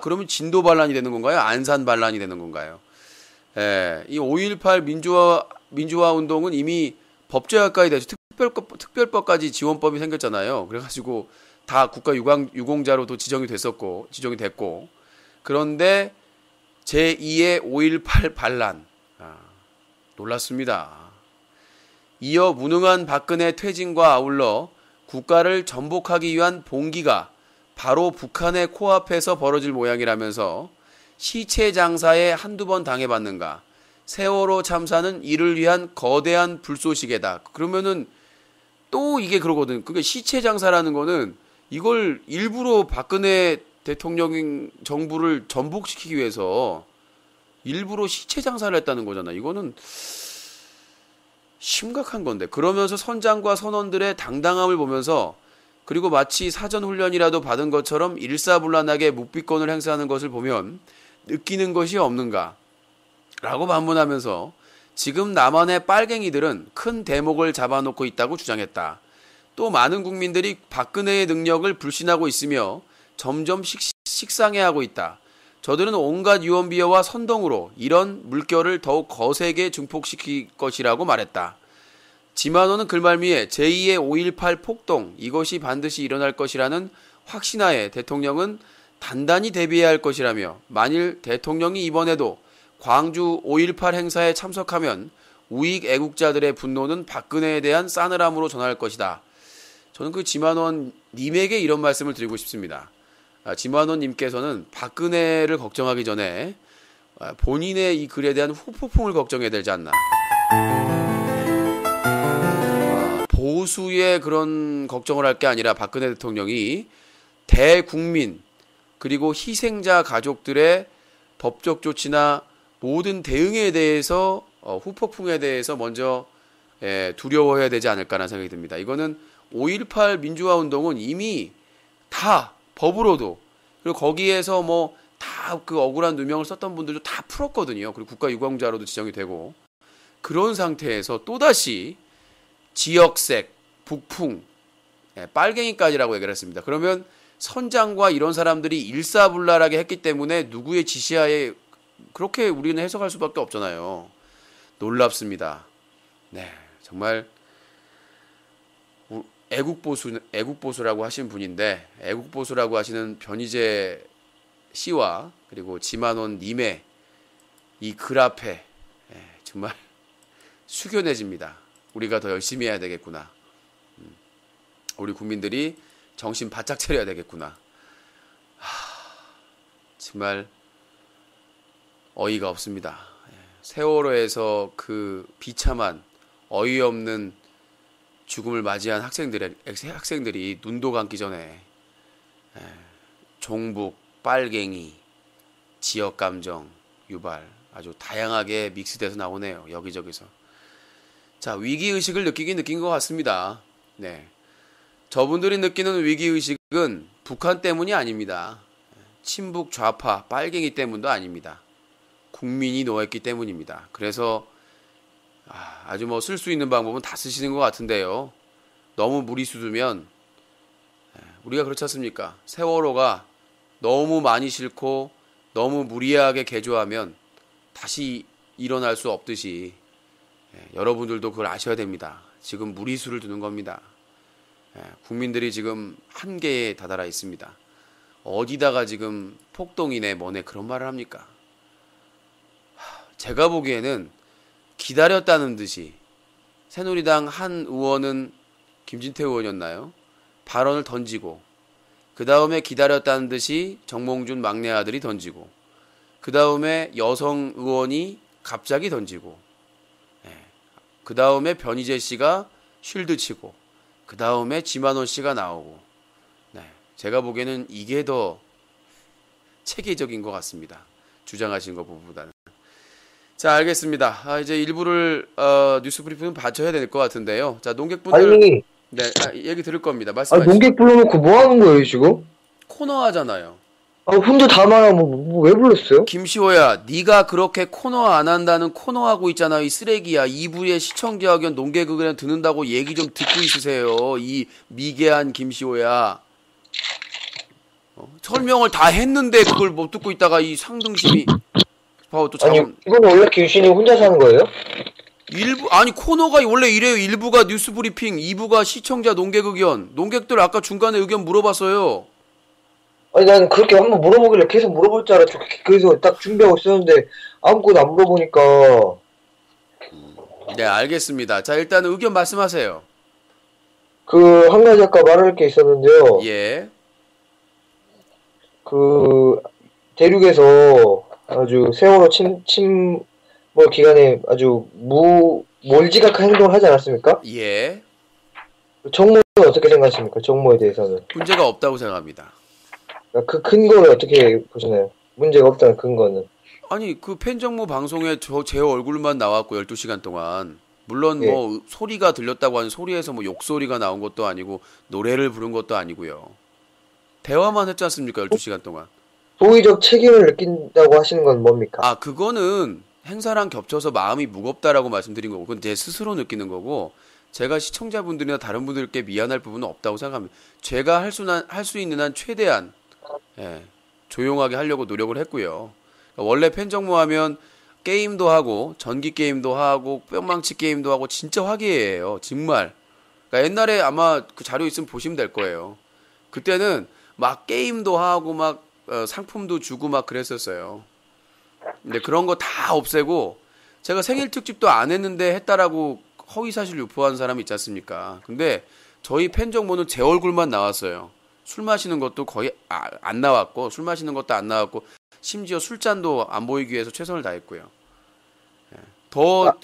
그러면 진도 반란이 되는 건가요? 안산 반란이 되는 건가요? 예, 이 5.18 민주화 운동은 이미 법제 가까이 돼서 특별법까지 지원법이 생겼잖아요. 그래가지고 다 국가 유공자로도 지정이 됐고, 그런데 제2의 5.18 반란, 놀랐습니다. 이어 무능한 박근혜 퇴진과 아울러 국가를 전복하기 위한 봉기가 바로 북한의 코앞에서 벌어질 모양이라면서 시체 장사에 한두 번 당해봤는가, 세월호 참사는 이를 위한 거대한 불쏘시개다. 그러면은 또 이게 그러거든. 그게 시체 장사라는 거는 이걸 일부러 박근혜 대통령 정부를 전복시키기 위해서 일부러 시체 장사를 했다는 거잖아. 이거는 심각한 건데. 그러면서 선장과 선원들의 당당함을 보면서, 그리고 마치 사전 훈련이라도 받은 것처럼 일사불란하게 묵비권을 행사하는 것을 보면 느끼는 것이 없는가? 라고 반문하면서 지금 남한의 빨갱이들은 큰 대목을 잡아놓고 있다고 주장했다. 또 많은 국민들이 박근혜의 능력을 불신하고 있으며 점점 식상해하고 있다. 저들은 온갖 유언비어와 선동으로 이런 물결을 더욱 거세게 증폭시킬 것이라고 말했다. 지만호는 글말미에 제2의 5.18 폭동, 이것이 반드시 일어날 것이라는 확신하에 대통령은 단단히 대비해야 할 것이라며, 만일 대통령이 이번에도 광주 5.18 행사에 참석하면 우익 애국자들의 분노는 박근혜에 대한 싸늘함으로 전할 것이다. 저는 그 지만원 님에게 이런 말씀을 드리고 싶습니다. 지만원 님께서는 박근혜를 걱정하기 전에 본인의 이 글에 대한 후폭풍을 걱정해야 되지 않나. 보수의 그런 걱정을 할 게 아니라 박근혜 대통령이 대국민 그리고 희생자 가족들의 법적 조치나 모든 대응에 대해서 후폭풍에 대해서 먼저 두려워해야 되지 않을까라는 생각이 듭니다. 이거는 5.18 민주화 운동은 이미 다 법으로도, 그리고 거기에서 뭐 다 그 억울한 누명을 썼던 분들도 다 풀었거든요. 그리고 국가 유공자로도 지정이 되고, 그런 상태에서 또다시 지역색, 북풍, 빨갱이까지라고 얘기를 했습니다. 그러면 선장과 이런 사람들이 일사불란하게 했기 때문에 누구의 지시하에 그렇게 우리는 해석할 수밖에 없잖아요. 놀랍습니다. 네, 정말 애국보수라고 하신 분인데, 애국보수라고 하시는 변희재 씨와 그리고 지만원 님의 이 글 앞에 정말 숙연해집니다. 우리가 더 열심히 해야 되겠구나. 우리 국민들이 정신 바짝 차려야 되겠구나. 정말 어이가 없습니다. 세월호에서 그 비참한 어이없는 죽음을 맞이한 학생들이 눈도 감기 전에 종북, 빨갱이, 지역감정 유발 아주 다양하게 믹스돼서 나오네요. 여기저기서. 자, 위기의식을 느낀 것 같습니다. 네. 저분들이 느끼는 위기의식은 북한 때문이 아닙니다. 친북, 좌파, 빨갱이 때문도 아닙니다. 국민이 노했기 때문입니다. 그래서 아주 뭐 쓸 수 있는 방법은 다 쓰시는 것 같은데요. 너무 무리수두면 우리가 그렇지 않습니까? 세월호가 너무 많이 싫고 너무 무리하게 개조하면 다시 일어날 수 없듯이 여러분들도 그걸 아셔야 됩니다. 지금 무리수를 두는 겁니다. 국민들이 지금 한계에 다다라 있습니다. 어디다가 지금 폭동이네 뭐네 그런 말을 합니까? 제가 보기에는 기다렸다는 듯이 새누리당 한 의원은 김진태 의원이었나요? 발언을 던지고, 그 다음에 기다렸다는 듯이 정몽준 막내 아들이 던지고, 그 다음에 여성 의원이 갑자기 던지고, 그 다음에 변희재 씨가 쉴드 치고 그 다음에 지만원 씨가 나오고 네, 제가 보기에는 이게 더 체계적인 것 같습니다. 주장하신 것보다는. 자, 알겠습니다. 이제 일부를 뉴스 브리핑은 받쳐야 될 것 같은데요. 자, 농객분들
아니,
네, 얘기 들을 겁니다.
아,
말씀하시죠.
농객 불러놓고 뭐 하는 거예요, 지금?
코너 하잖아요.
아, 혼자 다 말하면 왜 불렀어요?
김시호야, 네가 그렇게 코너 안 한다는 코너 하고 있잖아. 이 쓰레기야. 2부에 시청자 의견 농객 의견 듣는다고 얘기 좀 듣고 있으세요. 이 미개한 김시호야. 설명을 다 했는데 그걸 못 듣고 있다가 이 상등심이 또
아니,
자원
이건 원래 김신이 혼자 사는 거예요?
일부 아니 코너가 원래 이래요. 1부가 뉴스 브리핑, 2부가 시청자 농객 의견. 농객들 아까 중간에 의견 물어봤어요.
아니, 난 그렇게 한번 물어보길래 계속 물어볼 줄 알았죠. 그래서 딱 준비하고 있었는데 아무것도 안 물어보니까.
네, 알겠습니다. 자, 일단 의견 말씀하세요.
한 가지 아까 말할 게 있었는데요.
예.
대륙에서 아주 세월호 침몰 기간에 아주 몰지각한 행동을 하지 않았습니까?
예.
정모는 어떻게 생각하십니까? 정모에 대해서는.
문제가 없다고 생각합니다.
그 근거를 어떻게 보시나요? 문제가 없다는 근거는.
아니, 그 팬정모 방송에 제 얼굴만 나왔고 12시간 동안. 물론
예.
뭐 소리가 들렸다고 하는 소리에서 뭐 욕소리가 나온 것도 아니고 노래를 부른 것도 아니고요. 대화만 했지 않습니까? 12시간 동안.
도의적 책임을 느낀다고 하시는 건 뭡니까?
아, 그거는 행사랑 ገብ쳐서 마음이 무겁다라고 말씀드린 거고, 그건 제 스스로 느끼는 거고, 제가 시청자분들이나 다른 분들께 미안할 부분은 없다고 생각합니다. 제가 할 수 있는 한 최대한 조용하게 하려고 노력을 했고요. 그러니까 원래 팬정모하면 게임도 하고 전기 게임도 하고 뿅망치 게임도 하고 진짜 화기애애해요. 정말. 그러니까 옛날에 아마 그 자료 있으면 보시면 될 거예요. 그때는 막 게임도 하고 막 상품도 주고 막 그랬었어요. 근데 그런 거 다 없애고 제가 생일 특집도 안 했는데 했다라고 허위사실 유포한 사람이 있지 않습니까? 근데 저희 팬정모는 제 얼굴만 나왔어요. 술 마시는 것도 거의 안 나왔고 술 마시는 것도 안 나왔고 심지어 술잔도 안 보이기 위해서 최선을 다했고요. 더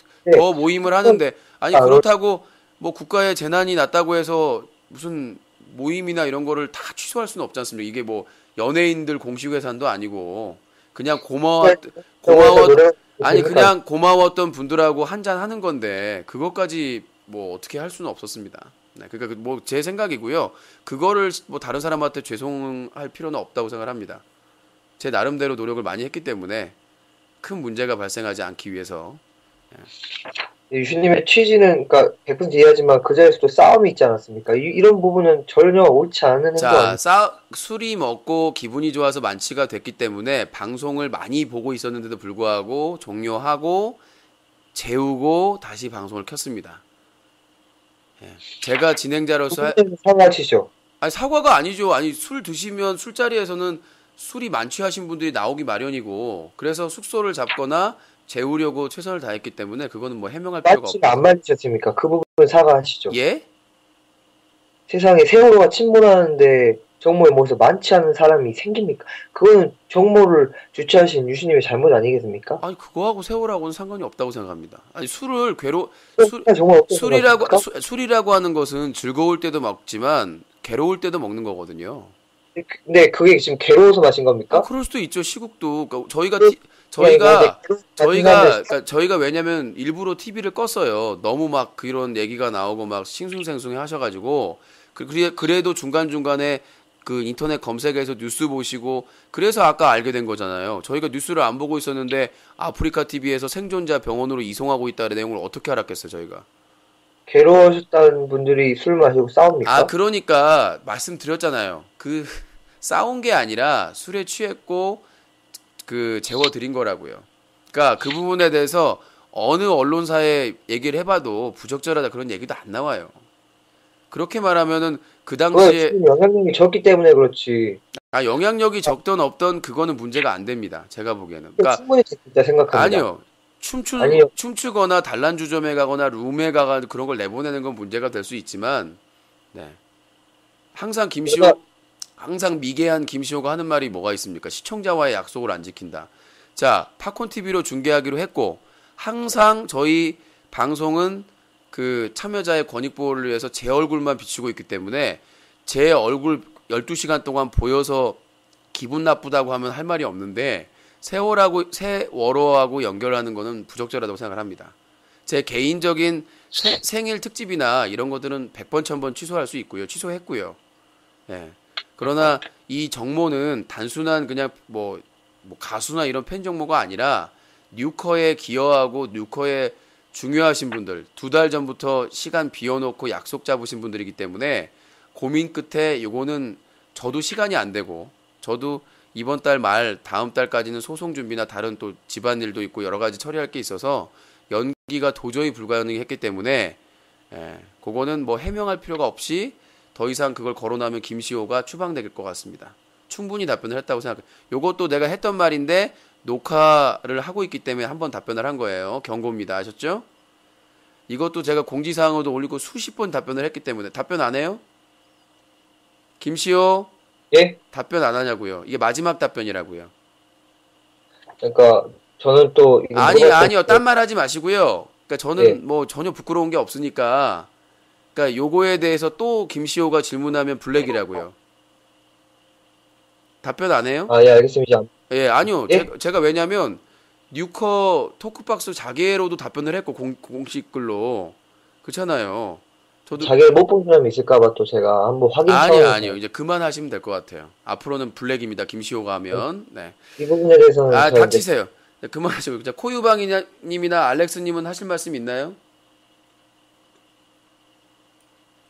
모임을 하는데 아니 그렇다고 뭐 국가에 재난이 났다고 해서 무슨 모임이나 이런 거를 다 취소할 수는 없지 않습니까? 이게 뭐 연예인들 공식 회사도 아니고 그냥 그냥 고마웠던 분들하고 한잔 하는 건데 그것까지 뭐 어떻게 할 수는 없었습니다. 네, 그러니까 뭐 제 생각이고요. 그거를 뭐 다른 사람한테 죄송할 필요는 없다고 생각합니다. 제 나름대로 노력을 많이 했기 때문에 큰 문제가 발생하지 않기 위해서.
유신님의 취지는 그러니까 100% 이해하지만 그 자리에서도 싸움이 있지 않았습니까? 이런 부분은 전혀 옳지 않은 행동 아닙니까?
술이 먹고 기분이 좋아서 만취가 됐기 때문에 방송을 많이 보고 있었는데도 불구하고 종료하고 재우고 다시 방송을 켰습니다. 제가 진행자로서
사과하시죠.
아니 사과가 아니죠. 아니 술 드시면 술자리에서는 술이 만취하신 분들이 나오기 마련이고 그래서 숙소를 잡거나 재우려고 최선을 다했기 때문에 그거는 뭐 해명할 필요가 없고.
안 맞으셨습니까? 그 부분은 사과하시죠.
예?
세상에 세월호가 침몰하는데 정모에 모여서 만취하는 사람이 생깁니까? 그거는 정모를 주최하신 유신님의 잘못 아니겠습니까?
아니 그거하고 세월하고는 상관이 없다고 생각합니다. 아니 술을 술이라고 하는 것은 즐거울 때도 먹지만 괴로울 때도 먹는 거거든요.
근데 그게 지금 괴로워서 마신 겁니까?
그럴 수도 있죠. 시국도 그러니까 저희가 왜냐면 일부러 TV를 껐어요. 너무 막 그런 얘기가 나오고 막 싱숭생숭해 하셔가지고 그래도 중간중간에 그 인터넷 검색에서 뉴스 보시고 그래서 아까 알게 된 거잖아요. 저희가 뉴스를 안 보고 있었는데 아프리카 TV에서 생존자 병원으로 이송하고 있다는 내용을 어떻게 알았겠어요, 저희가.
괴로워하셨다는 분들이 술 마시고 싸웁니까?
그러니까 말씀드렸잖아요. 그 싸운 게 아니라 술에 취했고 그 재워드린 거라고요. 그러니까 그 부분에 대해서 어느 언론사에 얘기를 해봐도 부적절하다 그런 얘기도 안 나와요. 그렇게 말하면은 그 당시에
영향력이 적기 때문에 그렇지.
영향력이 적던 없던 그거는 문제가 안 됩니다. 제가 보기에는. 그러니까
충분히 됐다 생각합니다.
아니요. 춤추거나 단란주점에 가거나 룸에 가거나 그런 걸 내보내는 건 문제가 될 수 있지만, 네. 항상 미개한 김시호가 하는 말이 뭐가 있습니까? 시청자와의 약속을 안 지킨다. 자, 팝콘 TV로 중계하기로 했고, 항상 저희 방송은 그 참여자의 권익 보호를 위해서 제 얼굴만 비추고 있기 때문에 제 얼굴 12시간 동안 보여서 기분 나쁘다고 하면 할 말이 없는데 세월호하고 연결하는 거는 부적절하다고 생각을 합니다. 제 개인적인 생일 특집이나 이런 것들은 100번 1000번 취소할 수 있고요. 취소했고요. 예. 그러나 이 정모는 단순한 그냥 뭐 가수나 이런 팬 정모가 아니라 뉴커에 기여하고 뉴커에 중요하신 분들 2달 전부터 시간 비워놓고 약속 잡으신 분들이기 때문에 고민 끝에 요거는 저도 시간이 안 되고 저도 이번 달 말 다음 달까지는 소송 준비나 다른 또 집안일도 있고 여러 가지 처리할 게 있어서 연기가 도저히 불가능했기 때문에 그거는 뭐 해명할 필요가 없이 더 이상 그걸 거론하면 김시호가 추방될 것 같습니다. 충분히 답변을 했다고 생각해요. 요것도 내가 했던 말인데 녹화를 하고 있기 때문에 한번 답변을 한 거예요. 경고입니다. 아셨죠? 이것도 제가 공지사항으로도 올리고 수십 번 답변을 했기 때문에 답변 안 해요? 김시호?
예?
답변 안 하냐고요. 이게 마지막 답변이라고요.
그러니까 저는 또 이거
아니요. 딴 말 하지 마시고요. 그러니까 저는
예.
뭐 전혀 부끄러운 게 없으니까 그러니까 요거에 대해서 또 김시호가 질문하면 블랙이라고요. 답변 안 해요?
아, 예, 알겠습니다.
예, 아니요.
예?
제가 왜냐면 뉴커 토크박스 자기애로도 답변을 했고 공식 글로 그렇잖아요. 저도
자기를 못 본 사람이 있을까봐 또 제가 한번 확인
아니요. 이제 그만하시면 될 것 같아요. 앞으로는 블랙입니다. 김시호가 하면. 네.
이 부분에 대해서는 저 이제
닥치세요. 네, 그만하시고. 코유방님이나 알렉스님은 하실 말씀 있나요?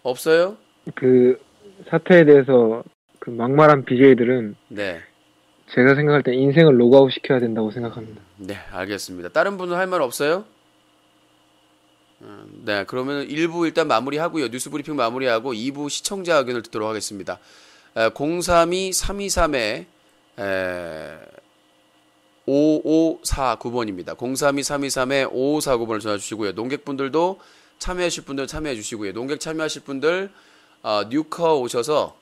없어요?
그 사태에 대해서 그 막말한 BJ들은
네.
제가 생각할 때 인생을 로그아웃 시켜야 된다고 생각합니다.
네, 알겠습니다. 다른 분은 할 말 없어요? 네, 그러면 1부 일단 마무리하고요. 뉴스 브리핑 마무리하고 2부 시청자 의견을 듣도록 하겠습니다. 032-323에 5549번입니다. 032-323에 5549번을 전화 주시고요. 농객분들도 참여하실 분들 참여해 주시고요. 농객 참여하실 분들 뉴커 오셔서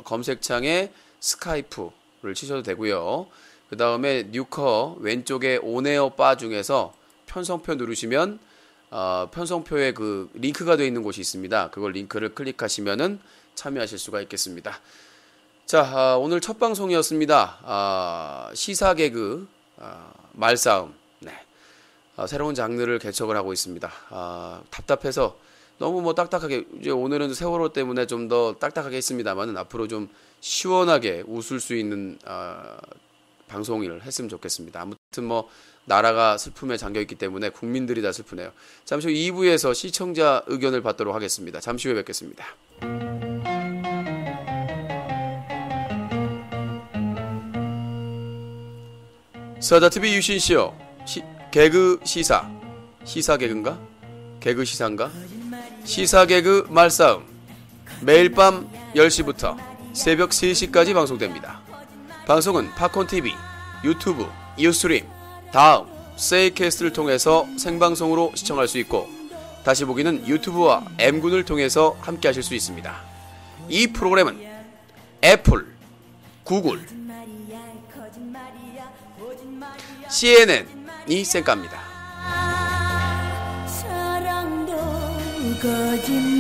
검색창에 스카이프를 치셔도 되고요. 그 다음에 뉴커 왼쪽에 온에어 바 중에서 편성표 누르시면 편성표에 그 링크가 되어 있는 곳이 있습니다. 그걸 링크를 클릭하시면은 참여하실 수가 있겠습니다. 자, 오늘 첫 방송이었습니다. 시사 개그 말싸움. 네. 새로운 장르를 개척을 하고 있습니다. 답답해서 너무 뭐 딱딱하게 이제 오늘은 세월호 때문에 좀 더 딱딱하게 했습니다만은 앞으로 좀 시원하게 웃을 수 있는 방송을 했으면 좋겠습니다. 아무튼 뭐 나라가 슬픔에 잠겨 있기 때문에 국민들이 다 슬프네요. 잠시 후 2부에서 시청자 의견을 받도록 하겠습니다. 잠시 후에 뵙겠습니다. 사자TV 유신쇼 개그 시사 개그인가? 개그 시사인가? 시사 개그 말싸움 매일 밤 10시부터 새벽 3시까지 방송됩니다. 방송은 팝콘TV, 유튜브, 유스트림, 다음, 세이캐스트를 통해서 생방송으로 시청할 수 있고 다시 보기는 유튜브와 M군을 통해서 함께 하실 수 있습니다. 이 프로그램은 애플, 구글, CNN이 쌩까입니다.
사랑도 거짓말